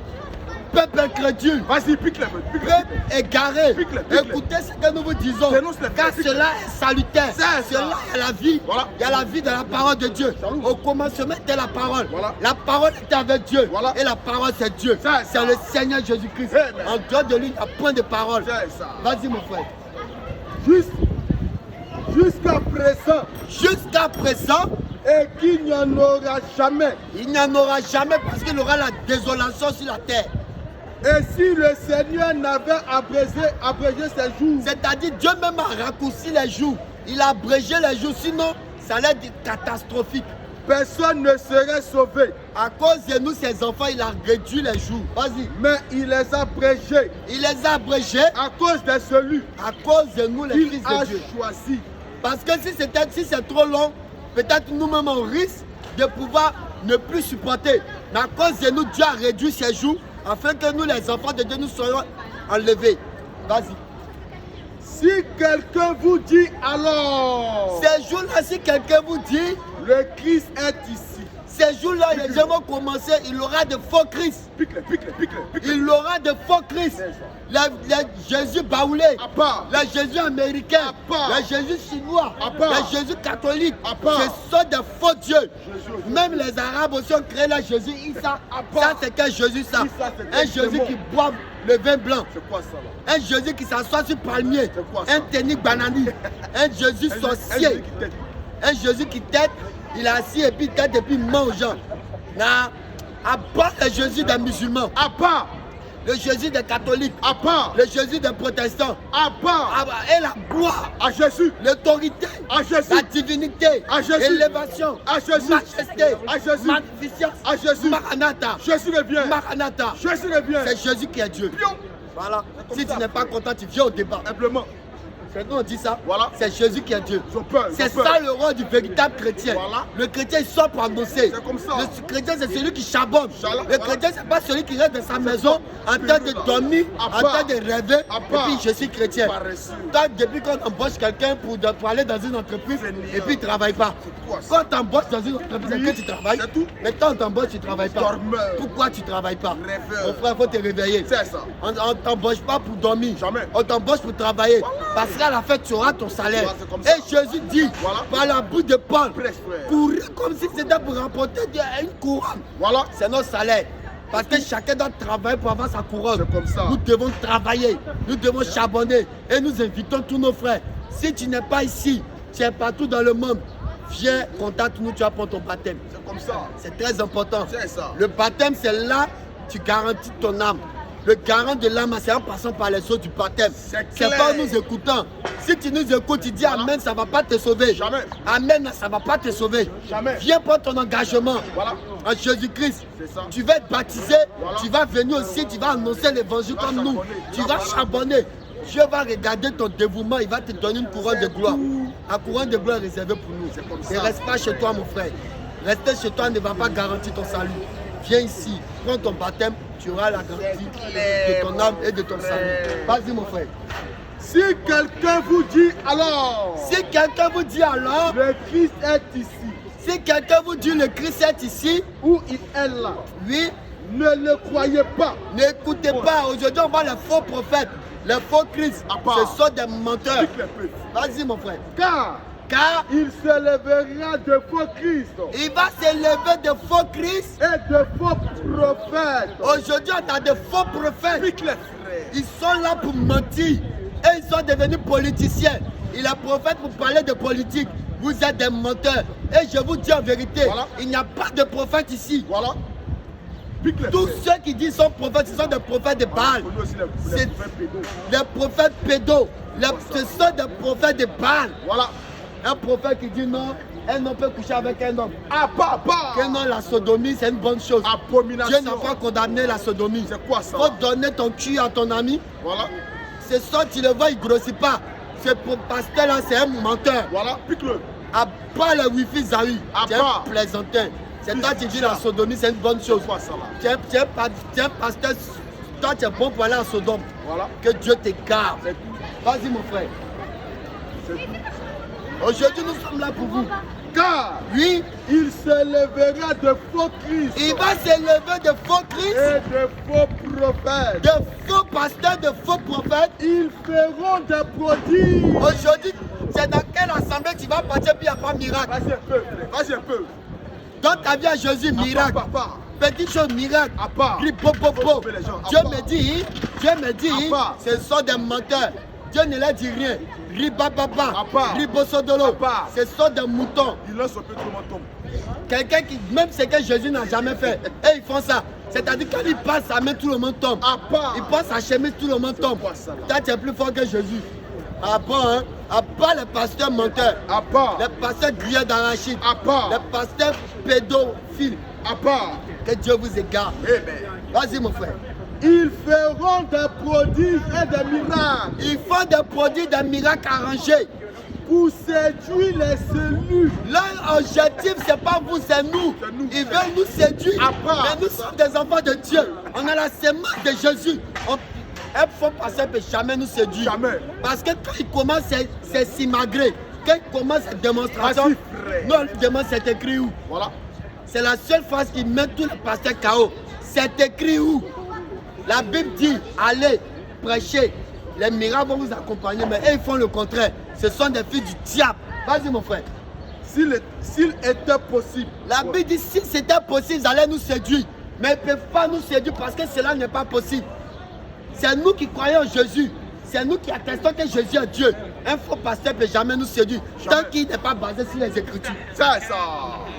Peuple incrédule, Vas-y, pique-les. Pique-les. peuple égaré. Pique-les, pique-les. Écoutez ce que nous vous disons. Dénonce-les, Car pique-les. cela est salutaire. C'est ça. Cela est la vie. Voilà. Il y a la vie de la parole de Dieu. Salut. Au commencement était la parole. Voilà. La parole était avec Dieu. Voilà. Et la parole c'est Dieu. C'est ça. C'est le Seigneur Jésus-Christ. Amen. En dehors de lui, il n'y a point de parole. C'est ça. Vas-y mon frère. Jusqu'à présent, Jusqu'à présent, et qu'il n'y en aura jamais. il n'y en aura jamais parce qu'il aura la désolation sur la terre. Et si le Seigneur n'avait abrégé ses jours, C'est-à-dire Dieu même a raccourci les jours. Il a abrégé les jours, sinon ça allait être catastrophique. personne ne serait sauvé. À cause de nous, ses enfants, il a réduit les jours. Vas-y. Mais il les a abrégés Il les a abrégés à cause de celui à cause de nous, les qu'il fils a de Dieu. choisi. Parce que si c'est trop long, peut-être nous-mêmes on risque de pouvoir ne plus supporter. Mais à cause de nous, Dieu a réduit ces jours afin que nous, les enfants de Dieu, nous soyons enlevés. Vas-y. Si quelqu'un vous dit alors, Ces jours-là, si quelqu'un vous dit, le Christ est ici. ces jours-là, les gens vont commencer, il aura de faux Christ. Pique-les. Il aura de faux Christ. Les Jésus baoulé, À part. les Jésus américains, À part. les Jésus chinois, À part. les Jésus catholiques, À part. ce sont des faux dieux. Jésus. Même les Arabes aussi ont créé le Jésus Issa. À part. Ça, c'est quel Jésus ça? Issa, c'est Un un Jésus démon. qui boit le vin blanc. C'est quoi ça là? Un Jésus qui s'assoit sur palmier. C'est quoi ça? Un tennis banani. Un Jésus Un sorcier. Jésus qui t'aide. Un Jésus qui tête, il est assis et puis tête et puis il ment aux gens. Non. À part le Jésus des musulmans, À part. le Jésus des catholiques, À part. le Jésus des protestants, À part. et la gloire, À Jésus. l'autorité, À Jésus. la divinité, À Jésus. l'élévation, À Jésus. majesté, À Jésus. magnificence, À Jésus. Maranatha, Jésus revient. Maranatha. Jésus revient. C'est Jésus qui est Dieu. Pion. Voilà. comme Si ça. tu n'es pas content, tu viens au débat. Simplement. C'est nous on dit ça. Voilà. C'est Jésus qui est Dieu. Ils ont peur. ils C'est ont peur. ça le rôle du véritable chrétien. Voilà. Le chrétien il sort pour annoncer. C'est comme ça. Le chrétien c'est celui qui charbonne. Voilà. Le chrétien c'est pas celui qui reste dans sa maison en train de dormir, À en part. train de rêver. À Et part. puis je suis chrétien. Paresseux. Toi, depuis qu'on embauche quelqu'un pour aller dans une entreprise Seigneur. et puis il ne travaille pas. C'est quoi ça? Quand tu embauches dans une entreprise, Oui. est-ce que tu travailles? C'est tout. Mais quand on t'embauche, tu ne travailles pas. Dormeur. Pourquoi tu ne travailles pas? Rêveur. Mon frère, il faut te réveiller. C'est ça. On ne t'embauche pas pour dormir. Jamais. On t'embauche pour travailler. Voilà. Parce qu'à la fin, tu auras ton salaire. Voilà, c'est comme ça. Et Jésus dit, Voilà. par la bouche de Paul, Prêche, frère. courir comme si c'était pour remporter une couronne. Voilà. C'est notre salaire. Parce que chacun doit travailler pour avoir sa couronne. C'est comme ça. Nous devons travailler. Nous devons charbonner. Et nous invitons tous nos frères. Si tu n'es pas ici, tu es partout dans le monde, viens, contacte-nous, tu vas prendre ton baptême. C'est comme ça. C'est très important. C'est ça. Le baptême, c'est là tu garantis ton âme. Le garant de l'âme, c'est en passant par les eaux du baptême. C'est C'est clair. pas en nous écoutant. Si tu nous écoutes, tu dis Voilà. Amen, ça ne va pas te sauver. Jamais. Amen, ça ne va pas te sauver. Jamais. Viens prendre ton engagement Voilà. en Jésus-Christ. C'est ça. Tu vas être baptisé, Voilà. tu vas venir aussi, tu vas annoncer l'évangile Tu vas comme nous. charbonner. Tu Voilà. vas charbonner. Dieu va regarder ton dévouement, il va te donner une couronne de gloire. La couronne de gloire est réservée pour nous. comme Ne ça. reste pas chez toi, mon frère. Rester chez toi ne va pas garantir ton salut. viens ici, prends ton baptême, tu auras la garantie de ton âme et de ton salut. Vas-y mon frère. Si quelqu'un vous dit alors, Si quelqu'un vous dit alors, le Christ est ici, si quelqu'un vous dit le Christ est ici, ou il est là, oui, ne le croyez pas. n'écoutez pas. Aujourd'hui, on voit les faux prophètes, les faux Christ. Ce sont des menteurs. Vas-y, mon frère. Car Il se lèvera de faux Christ il va s'élever de faux Christ. et de faux prophètes. Aujourd'hui, on a de faux prophètes. Pique les frères. Ils sont là pour mentir. Et ils sont devenus politiciens. Il est prophète pour parler de politique. Vous êtes des menteurs. Et je vous dis en vérité, Voilà. il n'y a pas de prophète ici. Voilà. Pique les Tous frères. ceux qui disent sont prophètes, ce sont des prophètes de Baal. On connaît aussi les C'est prophètes pédos. des prophètes pédos. Ce sont des prophètes de Baal. Voilà. Un prophète qui dit non, un homme peut coucher avec un homme. Ah, pas. Que non, la sodomie, c'est une bonne chose. Dieu Abomination. n'a pas condamné la sodomie. C'est quoi ça? Faut donner ton cul à ton ami. Voilà. C'est ça, tu le vois, il ne grossit pas. Ce pasteur-là, c'est un menteur. Voilà. Pique-le. À part le wifi Zahir, À tu es part. un plaisantin. C'est toi qui dis ça. la sodomie, c'est une bonne chose. C'est quoi ça là? Tu es un pasteur, toi tu es bon pour aller à Sodome. Voilà. Que Dieu t'écarte. C'est tout. Vas-y mon frère. C'est tout. Aujourd'hui nous sommes là pour vous. Car Oui, il se lèvera de faux Christ il va s'élever de faux Christ, et de faux prophètes. de faux pasteurs, de faux prophètes. Ils feront des prodiges. Aujourd'hui, c'est dans quelle assemblée tu vas partir puis il n'y a pas miracle. Vas-y un peu. Vas-y un peu. Dans ta vie à Jésus, miracle. Papa. Petite chose, miracle. À part. Crie po, po, po. Faut sauver les gens. À Dieu part. me dit, À part. ce sont des menteurs. Dieu ne leur dit rien. Ribababa, À part. ribosodolo, À part. ce sont des moutons. Il lance un peu, tout le monde tombe. Quelqu'un qui, même ce que Jésus n'a jamais fait, et ils font ça. C'est-à-dire quand il passe sa main, tout le monde tombe. À part. Il passe sa chemise, tout le monde tombe. quoi ça, là? Toi, tu es plus fort que Jésus. À part, hein? À part les pasteurs menteurs, À part. les pasteurs grillés d'arachide, À part. les pasteurs pédophiles. À part. Que Dieu vous égare. Eh ben. Vas-y, mon frère. Ils feront des prodiges et des miracles Ils font des produits, des miracles arrangés. pour séduire les séduits. Leur objectif, c'est pas vous, c'est nous. C'est nous. Ils veulent nous séduire. Après. Mais nous sommes des enfants de Dieu. On a la sémence de Jésus. Un faux pasteur ne peut jamais nous séduire. Jamais. Parce que quand il commence, c'est simagré. Quand il commence cette démonstration, Vas-y, frère. non, il demande c'est écrit où. Voilà. C'est la seule phrase qui met tous les pasteurs KO. C'est écrit où? La Bible dit, allez, prêchez. Les miracles vont vous accompagner, mais eux, ils font le contraire. Ce sont des filles du diable. Vas-y, mon frère. S'il était possible. La Bible dit, si c'était possible, ils allaient nous séduire. Mais ils ne peuvent pas nous séduire parce que cela n'est pas possible. C'est nous qui croyons en Jésus. C'est nous qui attestons que Jésus est Dieu. Un faux pasteur ne peut jamais nous séduire. Jamais. Tant qu'il n'est pas basé sur les Écritures. C'est ça.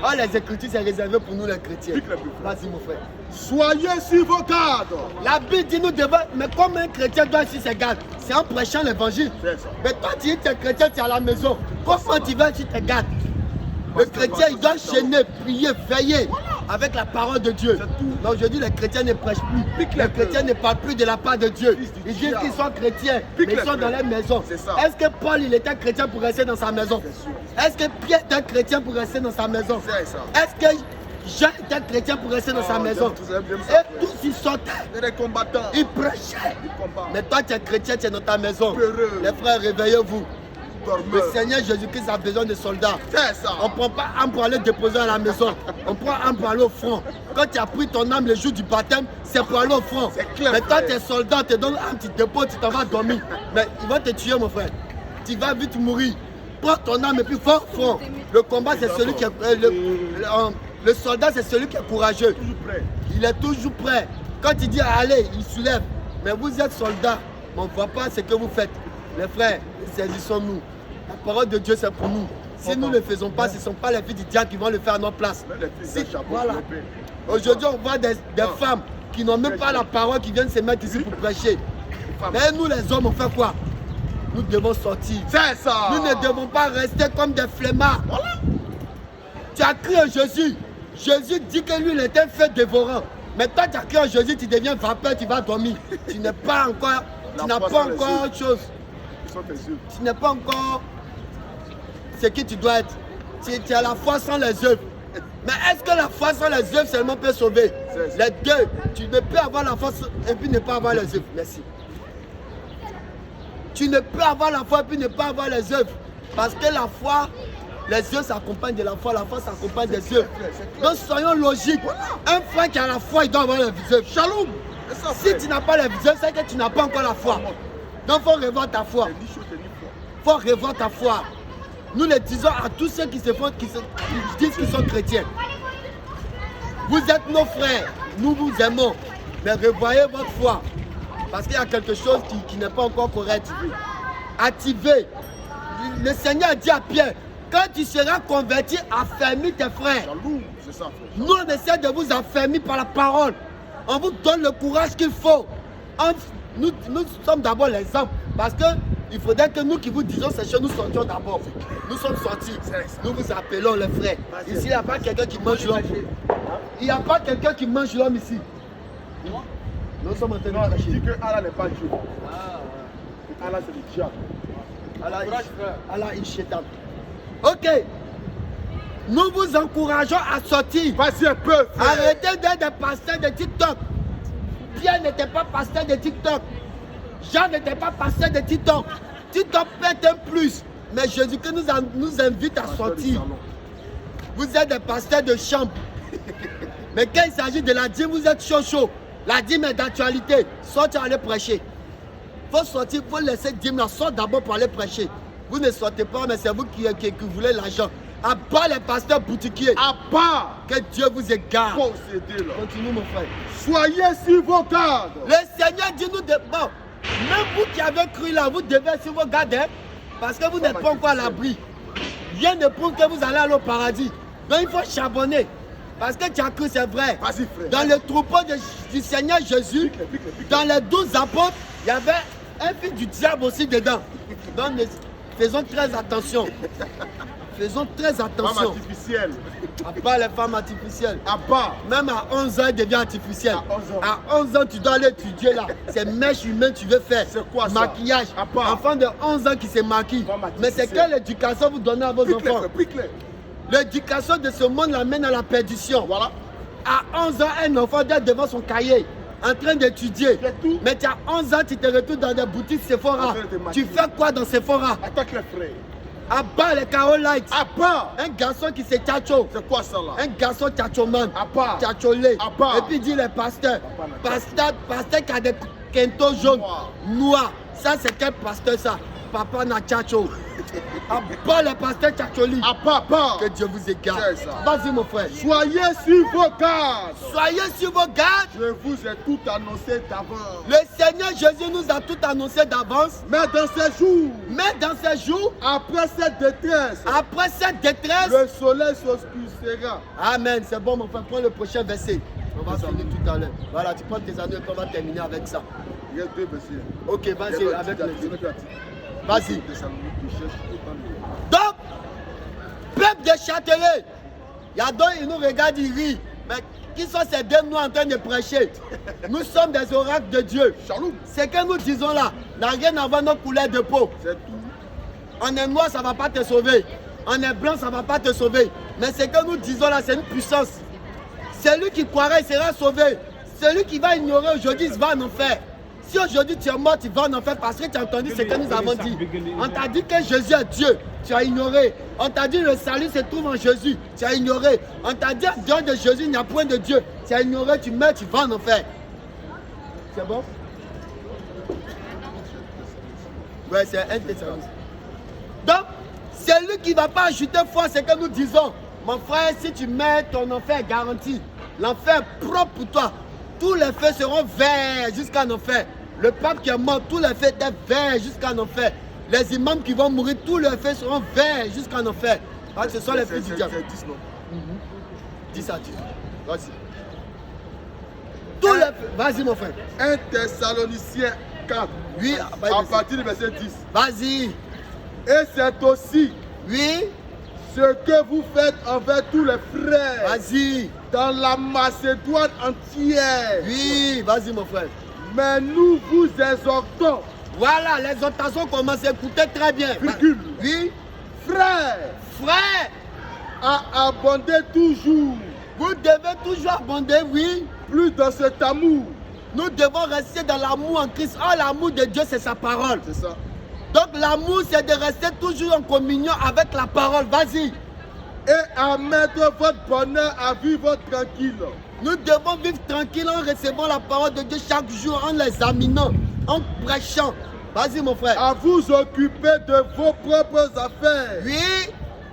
Oh, les Écritures, c'est réservé pour nous les chrétiens. Pique le plus. Vas-y, mon frère. Soyez sur vos gardes. La Bible dit nous devons, mais comme un chrétien doit être sur ses gardes, c'est en prêchant l'évangile. C'est ça. Mais toi tu dis que tu es chrétien, tu es à la maison. Comment tu vas sur tes gardes? Le chrétien, il doit chaîner, prier, veiller avec la parole de Dieu. C'est tout. Donc je dis les chrétiens ne prêchent plus. Les chrétiens ne parlent plus de la part de Dieu. Ils disent qu'ils sont chrétiens, mais ils sont dans leur maison. C'est ça. Est-ce que Paul, il était chrétien pour rester dans sa maison? C'est sûr. Est-ce que Pierre était chrétien pour rester dans sa maison? C'est ça. Est-ce que Jean était chrétien pour rester dans sa maison? j'aime ça. Et tous ils sortaient, C'est des combattants. ils prêchaient. Ils combattent. Mais toi, tu es chrétien, tu es dans ta maison. Peureux. Les frères, réveillez-vous. Le Dormeurs. Seigneur Jésus-Christ a besoin de soldats. C'est ça. On ne prend pas âme pour aller déposer à la maison. On prend âme pour aller au front. Quand tu as pris ton âme le jour du baptême, c'est pour aller au front. C'est clair, Mais toi, frère. tu es soldat, tu te donnes âme, tu déposes, tu t'en vas dormir. Mais ils vont te tuer, mon frère. Tu vas vite mourir. Prends ton âme et puis va au front. Le combat, c'est celui qui est. Le soldat, c'est celui qui est courageux. Toujours prêt. Il est toujours prêt. Quand il dit allez, il soulève. Mais vous êtes soldats, mais on ne voit pas ce que vous faites. Les frères, saisissons-nous. La parole de Dieu, c'est pour nous. Si nous ne le faisons pas, ce ne sont pas les filles du diable qui vont le faire à notre place. Mais les filles Si- de chapeau, voilà. flopé. Aujourd'hui, on voit des femmes qui n'ont même pas la parole, qui viennent se mettre ici pour prêcher. Mais nous, les hommes, on fait quoi? Nous devons sortir. C'est ça. Nous ne devons pas rester comme des flemmards. Voilà. Tu as cru en Jésus. Jésus dit que lui, il était un fait dévorant. Mais toi, tu as cru en Jésus, tu deviens vapeur, tu vas dormir. Tu n'es pas encore, tu n'as foi pas sans les encore yeux. autre chose. Ils sont tes yeux. Tu n'es pas encore ce que tu dois être. Tu as la foi sans les œuvres. Mais est-ce que la foi sans les œuvres seulement peut sauver? Les deux. Tu ne peux avoir la foi et puis ne pas avoir les œuvres. Merci. Tu ne peux avoir la foi et puis ne pas avoir les œuvres. Parce que la foi, les œuvres s'accompagnent de la foi s'accompagne des œuvres. Donc soyons logiques. Un frère qui a la foi, il doit avoir les œuvres. Shalom. Si tu n'as pas les œuvres, c'est que tu n'as pas encore la foi. Donc il faut revoir ta foi. Il faut revoir ta foi. Nous le disons à tous ceux qui disent qu'ils sont chrétiens. Vous êtes nos frères, nous vous aimons. Mais revoyez votre foi. Parce qu'il y a quelque chose qui n'est pas encore correct. Activez. Le Seigneur a dit à Pierre, quand tu seras converti, affermis tes frères. Nous, on essaie de vous affermir par la parole. On vous donne le courage qu'il faut. Nous sommes d'abord l'exemple. Parce qu'il faudrait que nous qui vous disons ces choses, nous sortions d'abord. Nous sommes sortis. Nous vous appelons les frères. Ici, il n'y a pas quelqu'un qui mange l'homme. Il n'y a pas quelqu'un qui mange l'homme ici. Nous sommes en train de prêcher. Je dis que Allah n'est pas Dieu. Allah, c'est le diable. Allah est Shaitan. Ok. Nous vous encourageons à sortir. Vas-y un peu. Arrêtez d'être des pasteurs de TikTok. Pierre n'était pas pasteur de TikTok. Jean n'était pas pasteur de TikTok. TikTok peut un plus. Mais Jésus-Christ nous invite à sortir. Vous êtes des pasteurs de chambre. Mais quand il s'agit de la dîme, vous êtes chaud. La dîme est d'actualité. Sortez aller prêcher. Il faut sortir, il faut laisser dîme là. Sortez d'abord pour aller prêcher. Vous ne sortez pas, mais c'est vous qui voulez l'argent. À part les pasteurs boutiquiers. À part. Que Dieu vous égare. Possédez là. Continue mon frère. Soyez sur vos gardes. Le Seigneur dit nous de... Bon, même vous qui avez cru là, vous devez être sur vos gardes. Hein, parce que vous n'êtes pas encore à l'abri. Rien ne prouve que vous allez aller au paradis. Donc il faut charbonner. Parce que tu as cru, c'est vrai. Dans le troupeau du Seigneur Jésus, dans les 12 apôtres, il y avait un fils du diable aussi dedans. Donc faisons très attention. Faisons très attention. Femmes artificielles. À part les femmes artificielles. À part. Même à 11 ans, elle devient artificielle. À 11 ans, tu dois aller étudier là. C'est mèche humaine tu veux faire. C'est quoi ça? Maquillage. À part. Enfant de 11 ans qui se maquille. Mais c'est quelle éducation vous donnez à vos enfants? L'éducation de ce monde l'amène à la perdition. Voilà. À 11 ans, un enfant doit devant son cahier, en train d'étudier. Mais tu as 11 ans, tu te retrouves dans des boutiques Sephora. Tu fais quoi dans Sephora? Attaque les frères. À bas les carreaux light. À part. Un garçon qui se tchacho. C'est quoi ça là? Un garçon tchachoman. À part. Tchatcholé. À part. Et puis il dit les pasteurs. Pasteur qui a des quintos jaunes. Noirs. Ça c'est quel pasteur ça? Papa na tchacho. À part les pasteurs tchatcholi. À part. Que Dieu vous égare. Vas-y mon frère. Soyez sur vos gardes. Soyez sur vos gardes. Je vous ai tout annoncé d'avance. Le Seigneur Jésus nous a tout annoncé d'avance. Mais dans ces jours. Après cette détresse. Le soleil s'obscurcira. Amen. C'est bon mon frère. Prends le prochain verset. On va finir tout à l'heure. Voilà, tu prends tes anneaux et on va terminer avec ça. Il y a deux versets. Ok, vas-y avec le Vas-y. Donc, peuple de Châtelet, il y a donc, il nous regarde, il rit. Mais qui sont ces deux nous en train de prêcher? Nous sommes des oracles de Dieu. Ce que nous disons là n'a rien à voir avec nos couleurs de peau. C'est tout. On est noir, ça ne va pas te sauver. On est blanc, ça ne va pas te sauver. Mais ce que nous disons là, c'est une puissance. Celui qui croira, il sera sauvé. Celui qui va ignorer aujourd'hui, il va en enfer. Si aujourd'hui tu es mort, tu vas en enfer parce que tu as entendu ce que nous avons dit. On t'a dit que Jésus est Dieu, tu as ignoré. On t'a dit que le salut se trouve en Jésus, tu as ignoré. On t'a dit en dehors de Jésus, il n'y a point de Dieu. Tu as ignoré, tu meurs, tu vas en enfer. C'est bon? Ouais, c'est un Thessaloniciens. Donc, celui qui ne va pas ajouter foi, c'est que nous disons, mon frère, si tu meurs, ton enfer est garanti. L'enfer est propre pour toi. Tous les feux seront verts jusqu'en enfer. Le pape qui est mort, tous les feux étaient verts jusqu'en enfer. Les imams qui vont mourir, tous les feux seront verts jusqu'en enfer. Ah, ce sont les fils du diable. C'est 10, non? 10 à 10. Vas-y. Tous les feux. Vas-y, mon frère. 1 Thessaloniciens 4. Oui, à partir du verset 10. Vas-y. Et c'est aussi. Oui. Ce que vous faites envers tous les frères. Vas-y. Dans la Macédoine entière. Oui, vas-y mon frère. Mais nous vous exhortons. Voilà, l'exhortation commence à écouter très bien. Virgule. Oui. Frères. Frères. à abonder toujours. Vous devez toujours abonder, oui. Plus dans cet amour. Nous devons rester dans l'amour en Christ. Oh, l'amour de Dieu, c'est sa parole. C'est ça. Donc l'amour, c'est de rester toujours en communion avec la parole. Vas-y. Et à mettre votre bonheur à vivre tranquille. Nous devons vivre tranquille en recevant la parole de Dieu chaque jour, en l'examinant, en prêchant. Vas-y, mon frère. À vous occuper de vos propres affaires. Oui.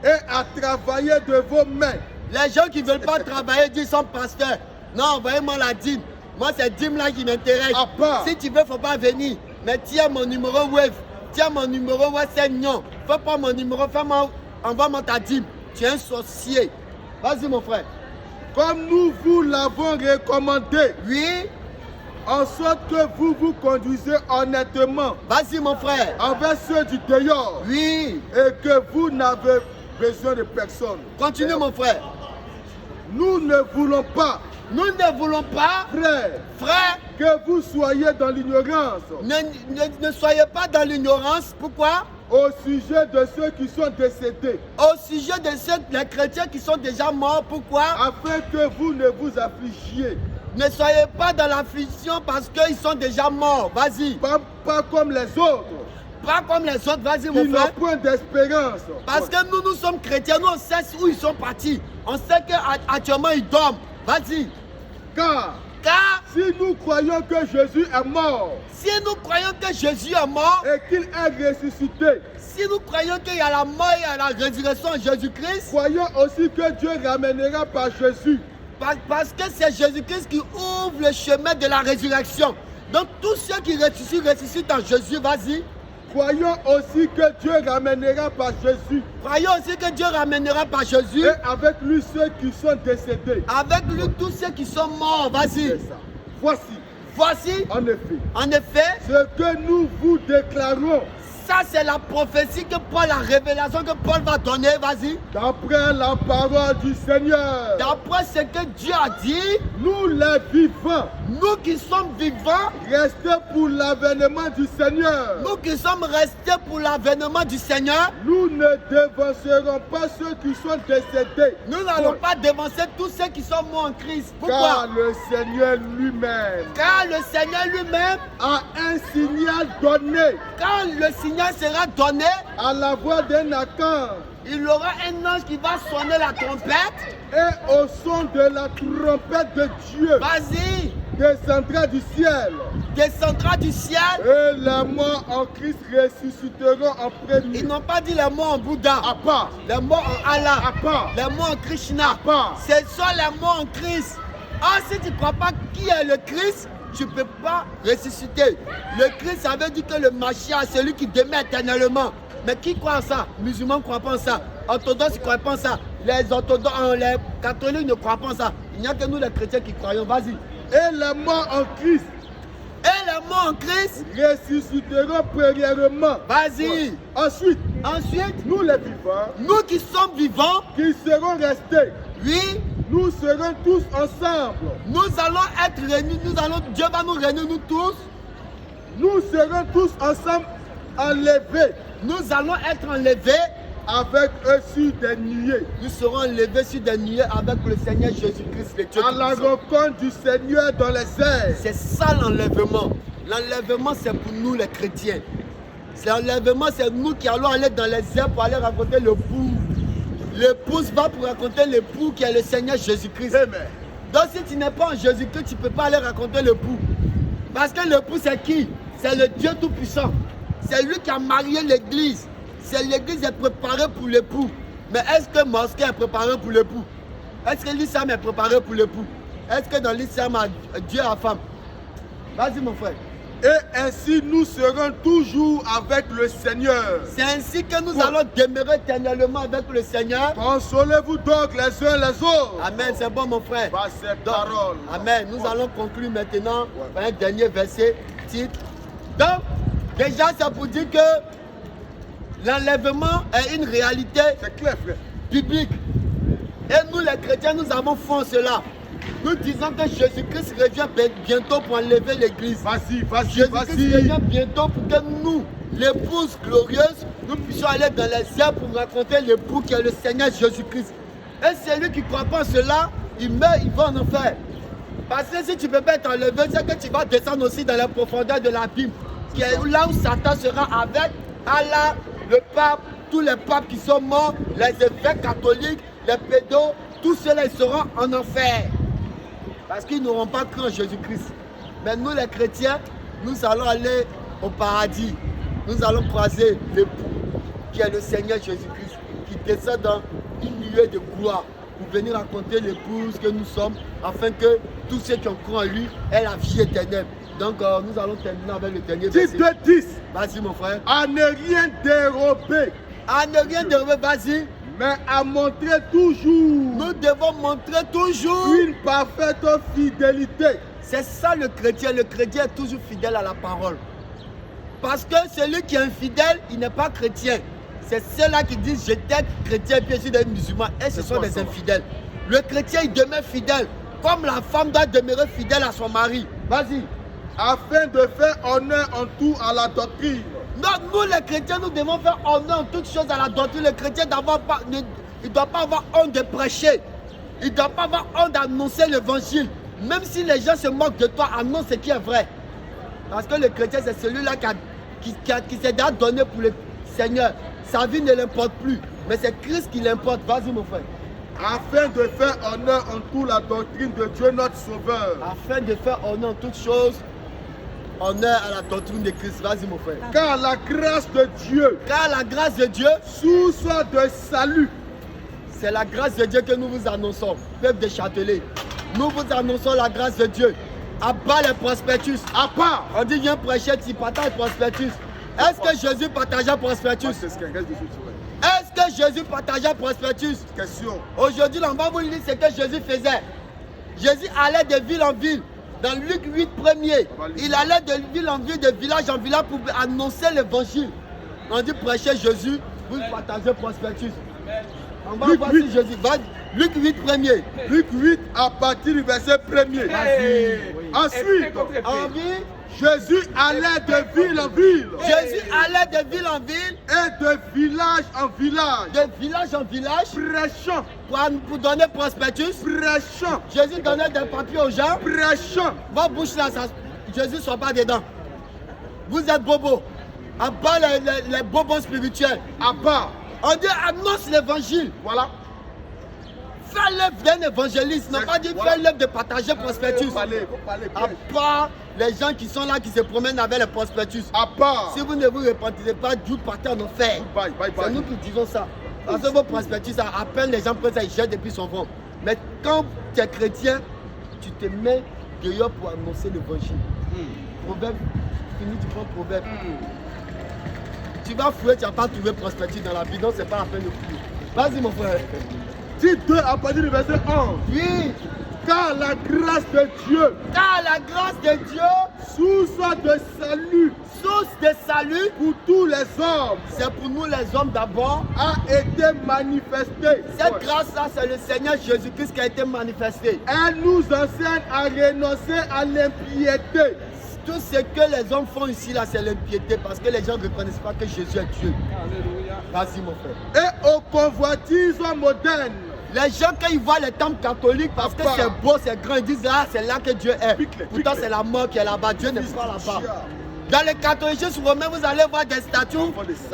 Et à travailler de vos mains. Les gens qui ne veulent pas travailler disent sont pasteurs. Non, envoyez-moi la dîme. Moi, c'est dîme là qui m'intéresse. Si tu veux, il ne faut pas venir. Mais tiens mon numéro Wave. Tiens mon numéro WhatsApp. Non. Fais pas mon numéro. Envoie-moi ta dîme. Tu es un sorcier. Vas-y, mon frère. Comme nous vous l'avons recommandé. Oui. En sorte que vous vous conduisez honnêtement. Vas-y, mon frère. Avec ceux du dehors. Oui. Et que vous n'avez besoin de personne. Continue, mon frère. Nous ne voulons pas. Nous ne voulons pas, frère, que vous soyez dans l'ignorance. Ne soyez pas dans l'ignorance. Pourquoi? Au sujet de ceux qui sont décédés. Au sujet de ceux, les chrétiens qui sont déjà morts. Pourquoi? Afin que vous ne vous affligiez. Ne soyez pas dans l'affliction parce qu'ils sont déjà morts. Vas-y. Pas comme les autres. Pas comme les autres. Vas-y, mon frère. Qui n'ont point d'espérance. Parce que nous sommes chrétiens. Nous, on sait où ils sont partis. On sait qu'actuellement, ils dorment. Vas-y. Car si nous croyons que Jésus est mort. Si nous croyons que Jésus est mort. Et qu'il est ressuscité. Si nous croyons qu'il y a la mort et la résurrection en Jésus-Christ. Croyons aussi que Dieu ramènera par Jésus. Parce que c'est Jésus-Christ qui ouvre le chemin de la résurrection. Donc tous ceux qui ressuscitent en Jésus, vas-y. Croyons aussi que Dieu ramènera par Jésus. Croyons aussi que Dieu ramènera par Jésus. Et avec lui ceux qui sont décédés. Avec lui tous ceux qui sont morts, vas-y. Voici. En effet. Ce que nous vous déclarons. Ça, c'est la prophétie que Paul, la révélation que Paul va donner, vas-y. D'après la parole du Seigneur. D'après ce que Dieu a dit. Nous les vivants. Nous qui sommes vivants. Restés pour l'avènement du Seigneur. Nous qui sommes restés pour l'avènement du Seigneur. Nous ne dévancerons pas ceux qui sont décédés. Nous n'allons pas dévancer tous ceux qui sont morts en Christ. Pourquoi? Car le Seigneur lui-même. Car le Seigneur lui-même a un signal donné. Quand le signal sera donné. À la voix d'un archange. Il y aura un ange qui va sonner la trompette. Et au son de la trompette de Dieu. Vas-y. Descendra du ciel. Descendra du ciel. Et les morts en Christ ressusciteront en premier. Ils n'ont pas dit les morts en Bouddha. À part. Les morts en Allah. À part. Les morts en Krishna. À part. Ce sont les morts en Christ. Ah, si tu ne crois pas qui est le Christ, tu ne peux pas ressusciter. Le Christ, ça veut dire que le Mashiach, c'est celui qui demeure éternellement. Mais qui croit en ça? Musulmans ne croient pas en ça. Orthodoxes ne croient pas en ça. Les catholiques ne croient pas en ça. Il n'y a que nous les chrétiens qui croyons. Vas-y. Et les morts en Christ. Et les morts en Christ ressusciteront premièrement. Vas-y. Ensuite, nous les vivants. Nous qui sommes vivants. Qui serons restés. Oui. Nous serons tous ensemble. Nous allons être réunis. Dieu va nous réunir, nous tous. Nous serons tous ensemble enlevés. Nous allons être enlevés. Avec eux sur des nuées. Nous serons enlevés sur des nuées avec le Seigneur Jésus-Christ, le Dieu. À la rencontre du Seigneur dans les airs. C'est ça l'enlèvement. L'enlèvement, c'est pour nous les chrétiens. L'enlèvement, c'est nous qui allons aller dans les airs pour aller raconter l'époux. L'épouse va pour raconter l'époux qui est le Seigneur Jésus-Christ. Donc si tu n'es pas en Jésus-Christ, tu ne peux pas aller raconter l'époux. Parce que l'époux, c'est qui? C'est le Dieu Tout-Puissant. C'est lui qui a marié l'église. C'est l'église est préparée pour l'époux. Mais est-ce que mosquée est préparée pour l'époux? Est-ce que l'islam est préparé pour l'époux? Est-ce que dans l'islam, Dieu a femme? Vas-y mon frère. Et ainsi nous serons toujours avec le Seigneur. C'est ainsi que nous allons demeurer éternellement avec le Seigneur. Consolez-vous donc les uns les autres. Amen, c'est bon mon frère. Par ces paroles. Amen. Nous allons conclure maintenant par un dernier verset, titre. Donc, déjà c'est pour dire que l'enlèvement est une réalité biblique. Et nous les chrétiens, nous avons foi en cela. Nous disons que Jésus-Christ revient bientôt pour enlever l'église. Jésus-Christ revient bientôt pour que nous, l'épouse glorieuse, nous puissions aller dans les airs pour raconter l'époux qui est le Seigneur Jésus-Christ. Et celui qui ne croit pas en cela, il meurt, il va en enfer. Parce que si tu ne peux pas être enlevé, c'est que tu vas descendre aussi dans la profondeur de l'abîme. Qui est là où Satan sera avec Allah, le pape, tous les papes qui sont morts, les évêques catholiques, les pédos, tous ceux-là, ils seront en enfer. Parce qu'ils n'auront pas cru en Jésus-Christ. Mais nous, les chrétiens, nous allons aller au paradis. Nous allons croiser l'époux, qui est le Seigneur Jésus-Christ, qui descend dans une nuée de gloire pour venir raconter l'épouse que nous sommes, afin que tous ceux qui ont cru en lui aient la vie éternelle. Donc, nous allons terminer avec le dernier verset. 10. Vas-y, mon frère. À ne rien dérober, À ne rien dérober, vas-y. mais à montrer toujours Nous devons montrer toujours. une parfaite fidélité. C'est ça le chrétien. Le chrétien est toujours fidèle à la parole. Parce que celui qui est infidèle, il n'est pas chrétien. C'est ceux-là qui disent j'étais chrétien puis je suis des musulmans. Et ce sont des infidèles. Le chrétien, il demeure fidèle. Comme la femme doit demeurer fidèle à son mari. Vas-y. Afin de faire honneur en tout à la doctrine. Donc nous les chrétiens, nous devons faire honneur en toutes choses à la doctrine. Le chrétien il ne doit pas avoir honte de prêcher. Il ne doit pas avoir honte d'annoncer l'évangile. Même si les gens se moquent de toi, annonce ce qui est vrai. Parce que le chrétien, c'est celui-là qui s'est déjà donné pour le Seigneur. Sa vie ne l'importe plus. Mais c'est Christ qui l'importe. Vas-y mon frère. Afin de faire honneur en tout la doctrine de Dieu notre Sauveur. Afin de faire honneur en toutes choses, honneur à la doctrine de Christ. Vas-y mon frère. Car la grâce de Dieu, Car la grâce de Dieu, source de salut, c'est la grâce de Dieu que nous vous annonçons. Peuple de Châtelet, nous vous annonçons la grâce de Dieu. À bas les prospectus. à part. On dit viens prêcher, tu partages le prospectus. Est-ce que Jésus partageait le prospectus? Est-ce que Jésus partageait le prospectus? Question. Aujourd'hui, on va vous dire ce que Jésus faisait. Jésus allait de ville en ville. Dans Luc 8, premier, il allait de ville en ville, de village en village pour annoncer l'évangile. On dit prêcher Jésus, vous partagez le prospectus. On va voir si Jésus va. Luc 8, premier. Luc 8 à partir du verset 1er. Ensuite, Jésus allait de ville en ville. Jésus allait de ville en ville. Et de village en village. De village en village. Prêchant. Pour donner prospectus. Prêchant. Jésus donnait des papiers aux gens. Prêchant. Votre bouche là, Jésus ne soit pas dedans. Vous êtes bobos. À part les bobos spirituels. À part. On dit annonce l'évangile. Voilà. Fais l'œuvre d'un évangéliste. Non pas dire fais l'œuvre de partager prospectus. À part les gens qui sont là, qui se promènent avec les prospectus. À part. Si vous ne vous repentez pas, Dieu partez en enfer. C'est nous qui disons ça. Parce que vos prospectus, à peine les gens prennent ça, ils jettent depuis son ventre. Mais quand tu es chrétien, tu te mets dehors pour annoncer l'évangile. Proverbe, fini, tu prends proverbe. Tu vas fouiller, tu n'as pas trouvé prospectus dans la vie, donc c'est pas la peine de fouiller. Vas-y mon frère. Dit 2 à partir du verset 11. Oui. Car la grâce de Dieu. Car la grâce de Dieu, source de salut. Source de salut pour tous les hommes. C'est pour nous les hommes d'abord. A été manifestée. Cette grâce-là, c'est le Seigneur Jésus-Christ qui a été manifesté. Elle nous enseigne à renoncer à l'impiété. Tout ce que les hommes font ici, là, c'est l'impiété parce que les gens ne reconnaissent pas que Jésus est Dieu. Alléluia. Vas-y, mon frère. Et aux convoitises modernes. Les gens, quand ils voient les temples catholiques, parce que c'est beau, c'est grand, ils disent ah, c'est là que Dieu est. Pourtant, c'est la mort qui est là-bas. Dieu n'est pas là-bas. Dans le catholicisme romain, vous allez voir des statues.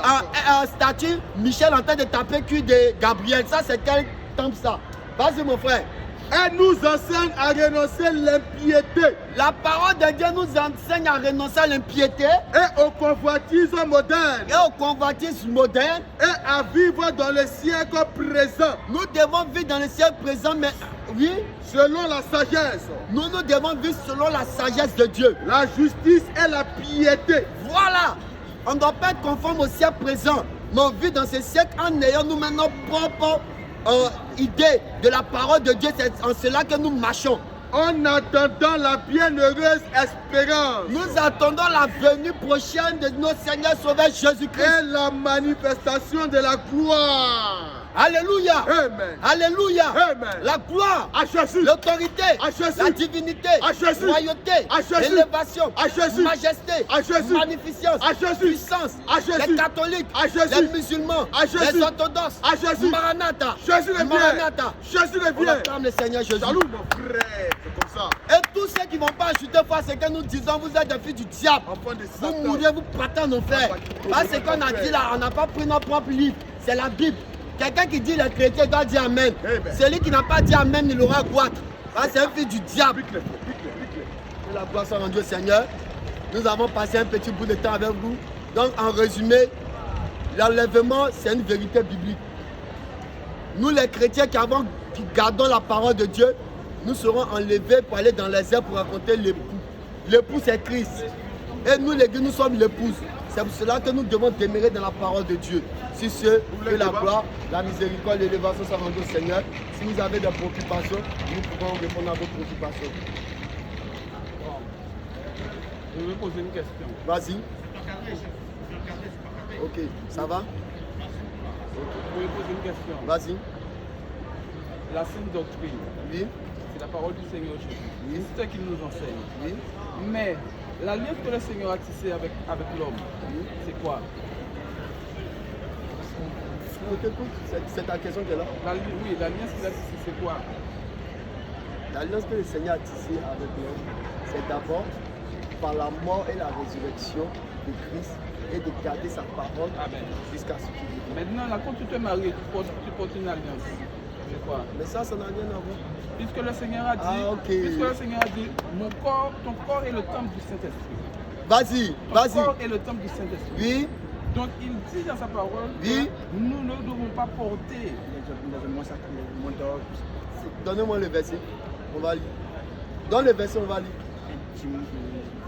Un statue, Michel en train de taper cul de Gabriel. Ça, c'est quel temple ça? Vas-y, mon frère. Elle nous enseigne à renoncer à l'impiété. La parole de Dieu nous enseigne à renoncer à l'impiété. Et aux convoitises modernes. Et aux convoitises modernes. Et à vivre dans le siècle présent. Nous devons vivre dans le siècle présent, mais oui. Selon la sagesse. Nous devons vivre selon la sagesse de Dieu. La justice et la piété. Voilà. On ne doit pas être conforme au siècle présent. Mais on vit dans ce siècle en ayant nous maintenant propre idée de la parole de Dieu. C'est en cela que nous marchons. En attendant la bienheureuse espérance. Nous attendons la venue prochaine de notre Seigneur Sauveur Jésus-Christ. Et la manifestation de la gloire. Alléluia. Amen. Alléluia. Amen. La gloire, À Jésus. l'autorité, À Jésus. la divinité, À Jésus. royauté, À Jésus. élévation, À Jésus. majesté, À Jésus. magnificence, À Jésus. puissance, À Jésus. les catholiques, À Jésus. les musulmans, À Jésus. les orthodoxes, À Jésus. Maranatha, Jésus le vient. Maranatha. Jésus le On vient. acclame le Seigneur Jésus. Salut mon frère. C'est comme ça. Et tous ceux qui ne vont pas ajouter foi, c'est que nous disons, vous êtes des fils du diable. Enfant de Vous Satan. mourrez, vous partez en enfer. Parce qu'on a dit là, on n'a pas pris notre propre livre. C'est la Bible. Quelqu'un qui dit les chrétiens doit dire Amen. Amen. Celui qui n'a pas dit Amen, il aura goitre. C'est un fils du diable. Pique-le, pique-le. Que la gloire soit rendue au Seigneur. Nous avons passé un petit bout de temps avec vous. Donc, en résumé, l'enlèvement, c'est une vérité biblique. Nous, les chrétiens qui gardons la parole de Dieu, nous serons enlevés pour aller dans les airs pour rencontrer l'époux. L'époux, c'est Christ. Et nous, l'église, nous sommes l'épouse. C'est pour cela que nous devons demeurer dans la parole de Dieu. Si ce que la gloire, la miséricorde, l'élévation soit rendue au Seigneur. Si vous avez des préoccupations, nous pouvons répondre à vos préoccupations. Je vais poser une question. Vas-y. Ok, ça va? Je vais poser une question. Vas-y. La sainte doctrine, Oui, c'est la parole du Seigneur Jésus. Oui. C'est ce qu'il nous enseigne. oui. Mais l'alliance que le Seigneur a tissée avec l'homme, c'est quoi? On t'écoute, c'est ta question qui est là. Oui, l'alliance qu'il a tissée, c'est quoi? L'alliance que le Seigneur a tissée avec l'homme, c'est d'abord par la mort et la résurrection de Christ et de garder sa parole Amen. jusqu'à ce qu'il vienne. Maintenant, là, quand tu te maries, tu portes une alliance. C'est quoi? Mais ça n'a rien à voir. Puisque le Seigneur a dit, Ah, ok. puisque le Seigneur a dit, ton corps est le temple du Saint-Esprit. Vas-y, Ton vas-y. corps est le temple du Saint-Esprit. Oui, Donc il dit dans sa parole Oui. que nous ne devons pas porter. donnez-moi le verset. On va lire. Donne le verset, on va lire.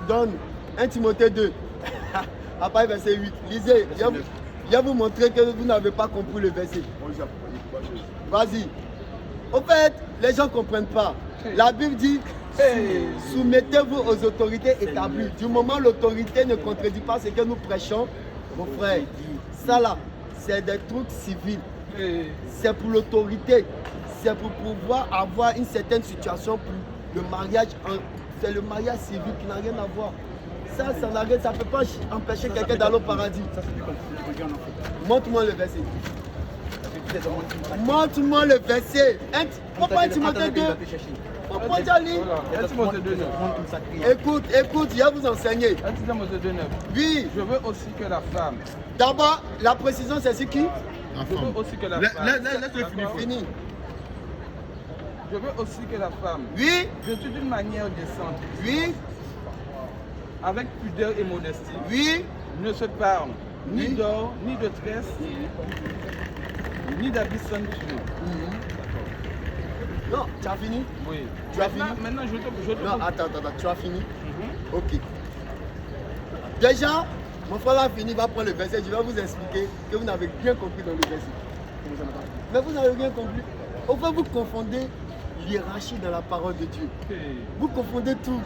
Donne 1 Timothée 2. Après verset 8. Lisez. Je vais vous montrer que vous n'avez pas compris le verset. Vas-y. Au fait, les gens ne comprennent pas. La Bible dit, soumettez-vous aux autorités établies. Du moment où l'autorité ne contredit pas ce que nous prêchons, mon frère, ça là, c'est des trucs civils. C'est pour l'autorité. C'est pour pouvoir avoir une certaine situation pour le mariage. C'est le mariage civil qui n'a rien à voir. Ça ne peut pas empêcher quelqu'un d'aller au paradis. Montre-moi le verset. Montre-moi le verset. Pourquoi tu m'as dit pourquoi tu as lu? Écoute, je vais vous enseigner. Oui. Je veux aussi que la femme. D'abord, la précision, c'est ce qui? Je veux aussi que la femme. Laisse-le finir. Fini. Je veux aussi que la femme, Oui, vêtue d'une manière décente, oui, avec pudeur et modestie, oui. ne se parle ni Oui. d'or, ni de tresse, ni d'habits somptueux. Non, tu as fini? Oui. Tu as Maintenant, fini? je te Non, attends, tu as fini? Ok. Déjà, mon frère a fini, va prendre le verset. Je vais vous expliquer que vous n'avez rien compris dans le verset. Mais vous n'avez rien compris. Au fait, vous confondez l'hiérarchie dans la parole de Dieu. Vous confondez tout.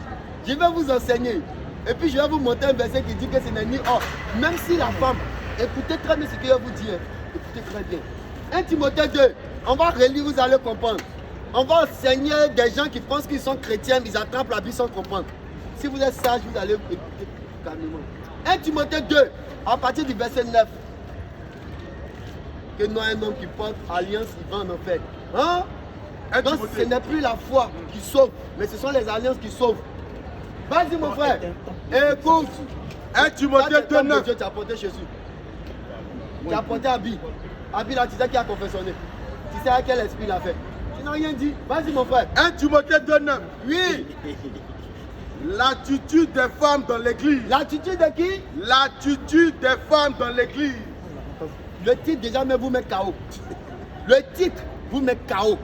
Je vais vous enseigner. Et puis je vais vous montrer un verset qui dit que ce n'est ni or. Même si la femme, écoutez très bien ce que je vais vous dire. Écoutez très bien. 1 Timothée 2, on va relire, vous allez comprendre. On va enseigner des gens qui pensent qu'ils sont chrétiens, ils attrapent la Bible sans comprendre. Si vous êtes sage, vous allez écouter calmement. 1 Timothée 2, à partir du verset 9. Que non, un homme qui porte alliance, il va en enfer. Hein? Donc ce n'est plus la foi qui sauve, mais ce sont les alliances qui sauvent. Vas-y mon frère, écoute. 1 Timothée 2, 9. Dieu t'a apporté Jésus. Tu as apporté Abi. Abi là, tu sais qui a confessionné. Tu sais à quel esprit il a fait. Tu n'as rien dit. Vas-y mon frère. 1 Timothée 2, 9. Oui. L'attitude des femmes dans l'église. L'attitude de qui? L'attitude des femmes dans l'église. Le titre déjà mais vous met KO. Le titre vous met KO.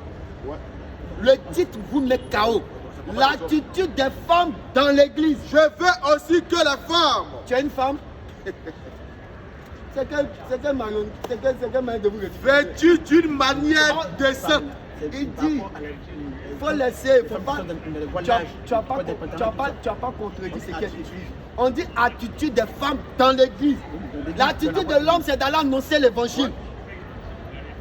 Le titre vous met KO. L'attitude des femmes dans l'église. Je veux aussi que la femme. Tu es une femme? C'est quel moyen de vous retrouver? Vêtue d'une manière décente. Il dit, il faut laisser, faut pas, tu n'as pas contredit ce qu'il dit. On dit attitude des femmes dans l'église. L'attitude de l'homme, c'est d'aller annoncer l'évangile.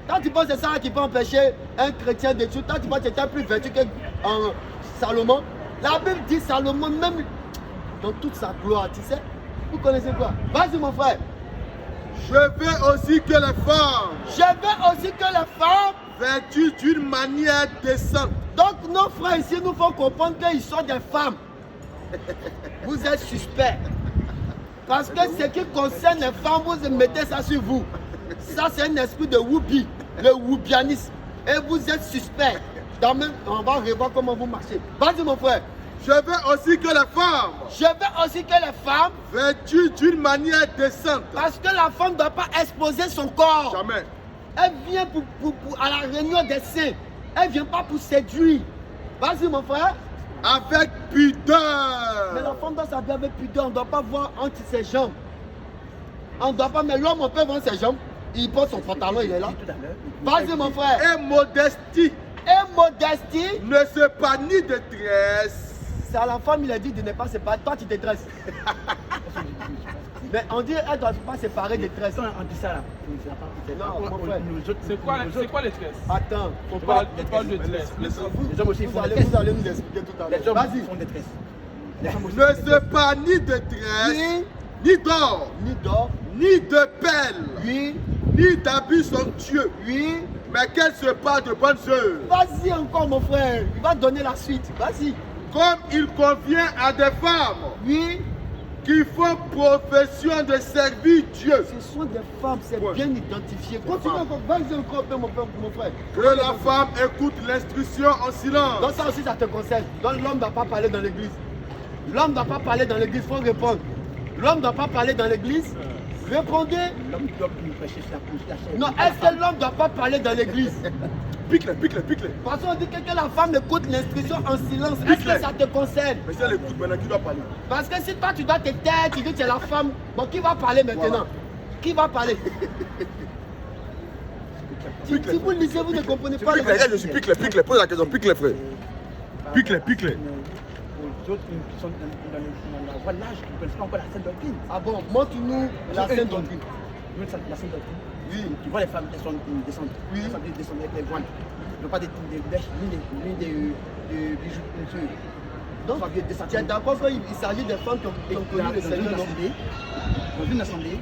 Quand tu penses que c'est ça qui peut empêcher un chrétien de tout, quand tu penses que tu es plus vertu que Salomon, la Bible dit Salomon, même dans toute sa gloire, tu sais. Vous connaissez quoi? Vas-y mon frère. Je veux aussi que les femmes vêtues d'une manière décente. Donc nos frères ici nous font comprendre qu'ils sont des femmes. Vous êtes suspects. Parce que ce qui concerne les femmes, vous mettez ça sur vous. Ça c'est un esprit de woubi, le woubianisme. Et vous êtes suspects. On va revoir comment vous marchez. Vas-y mon frère. Je veux aussi que les femmes vêtues d'une manière décente. Parce que la femme ne doit pas exposer son corps. Jamais. Elle vient à la réunion des saints. Elle ne vient pas pour séduire. Vas-y mon frère. Avec pudeur. Mais la femme doit s'habiller avec pudeur. On ne doit pas voir entre ses jambes. On ne doit pas, mais l'homme, on peut voir ses jambes. Il porte son pantalon, il est là. Vas-y mon frère. Et modestie. Ne se panie de tresse. C'est à la femme, il a dit de ne pas séparer. Toi, tu te tresses. Mais on dit elle ne doit pas séparer des tresses. On dit ça là. Non, mon frère. C'est quoi les tresses? Attends, on parle de tresses. Les hommes aussi font des tresses. Vous allez nous expliquer tout à l'heure. Les hommes font des tresses. Ne se panie de tresse, ni d'or, ni de pelle, ni d'habits somptueux. Mais qu'elle se parle de bonnes œuvres. Vas-y encore mon frère, il va donner la suite. Vas-y. Comme il convient à des femmes qui font profession de servir Dieu. Ce sont des femmes, c'est bien identifié. Continue encore, vas-y encore mon frère. Que la femme écoute l'instruction en silence. Donc ça aussi ça te concerne. Donc l'homme ne doit pas parler dans l'église. L'homme ne doit pas parler dans l'église, il faut répondre. L'homme ne doit pas parler dans l'église. Répondez. L'homme doit nous prêcher la chair. Non, est-ce que l'homme ne doit pas parler dans l'église? Pique-les. Parce qu'on dit que la femme écoute l'instruction en silence. Est-ce que ça te concerne? Mais si elle écoute maintenant, qui doit parler? Parce que si toi tu dois te taire, tu dis que tu es la femme. Bon, qui va parler maintenant? Voilà. Qui va parler? Si vous lisez, vous ne comprenez pas. Pique-les, pose la question, pique-les frère. Pique-les. Les autres qui sont dans la voie l'âge, qui ne connaissent pas encore la Sainte Doctrine. Ah bon, montre-nous la Sainte Doctrine. La Sainte Doctrine. Oui. Tu vois les femmes, elles sont descendues. Oui. Elles sont descendues avec les voiles. Elles n'ont pas des bêches, ni des bijoux ponctueux. Donc, tu es d'accord qu'il s'agit des femmes qui ont connu le Seigneur? Dans une assemblée,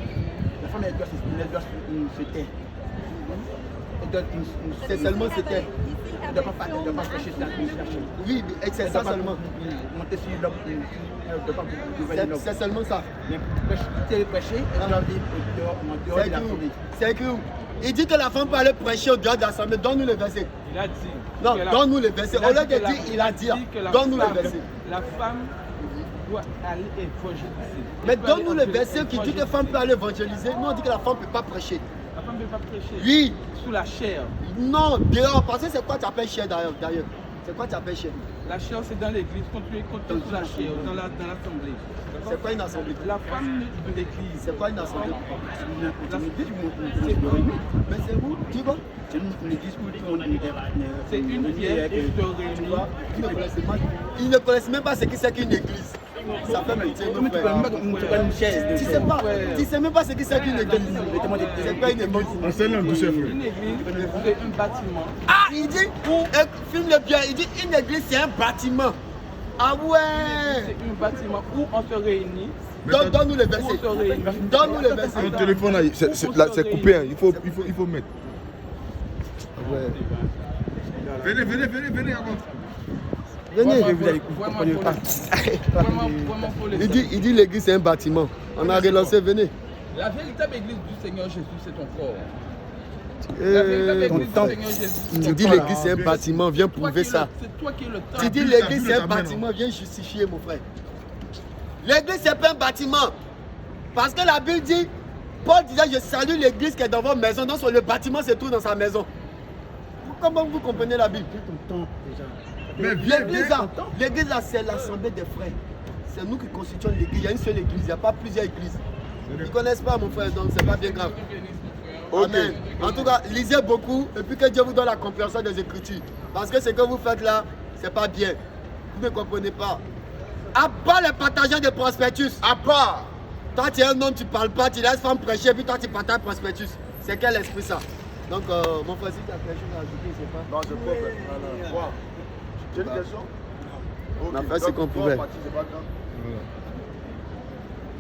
la femme, elle doit se taire. C'est seulement se taire. Elle ne doit pas prêcher sur la chaîne. Oui, c'est ça seulement. Monter sur l'homme, elle ne doit pas gouverner l'homme. C'est seulement ça. Mais prêcher, elle doit dire dehors de l'assemblée. C'est écrit où? Il dit que la femme peut aller prêcher au dehors de l'assemblée. Donne-nous le verset. Il a dit. Non, donne-nous le verset. Au lieu de dire, il a dit. Donne-nous le verset. La femme doit aller évangéliser. Mais donne-nous le verset qui dit que la femme peut aller évangéliser. Nous, on dit que la femme ne peut pas prêcher. La femme ne peut pas prêcher. Oui. Sous la chair. Non, dehors. Parce que c'est quoi tu appelles chair d'ailleurs? C'est quoi tu appelles chair? La chair, c'est dans l'église. Quand tu es sous la chair, dans l'assemblée. C'est quoi une assemblée? La femme de l'église. C'est quoi une assemblée? Mais c'est où? Tu vois? C'est une église où c'est une pierre qui te réunit. Ils ne connaissent même pas ce que c'est qu'une église. Ça fait métier, nos frères. Tu sais même pas ce que c'est qu'une église. C'est pas une église. Une église, c'est un bâtiment. Ah, il dit, filme-le bien, il dit une église c'est un bâtiment. Ah ouais. C'est un bâtiment où on se réunit. Donne-nous le verset. Donne-nous le verset. Le téléphone là, c'est coupé, hein. Il faut mettre. Ouais. Venez avant. Venez. Il dit l'église c'est un bâtiment. On a relancé, venez. La véritable église du Seigneur Jésus, c'est ton corps. La véritable église du Seigneur Jésus. Tu dis l'église c'est un bâtiment, viens prouver ça. C'est toi qui es le temps. Tu dis l'église c'est un bâtiment, viens justifier mon frère. L'église c'est pas un bâtiment. Parce que la Bible dit, Paul disait je salue l'église qui est dans votre maison. Donc sur le bâtiment c'est tout dans sa maison. Comment vous comprenez la Bible? L'église là c'est l'assemblée des frères. C'est nous qui constituons l'église. Il y a une seule église, il n'y a pas plusieurs églises. Ils ne connaissent pas mon frère, donc c'est pas bien grave. Ok. Amen. En tout cas, lisez beaucoup et puis que Dieu vous donne la compréhension des Écritures. Parce que ce que vous faites là, c'est pas bien. Vous ne comprenez pas. À part les partageants de prospectus. À part. Toi, tu es un homme, tu parles pas, tu laisses femme prêcher, puis toi, tu partages prospectus. C'est quel esprit ça? Donc, mon frère, si tu as quelque chose à ajouter, je sais pas. Non, je peux faire. Wow. J'ai une question? On a fait ce qu'on pouvait. C'est pas grave.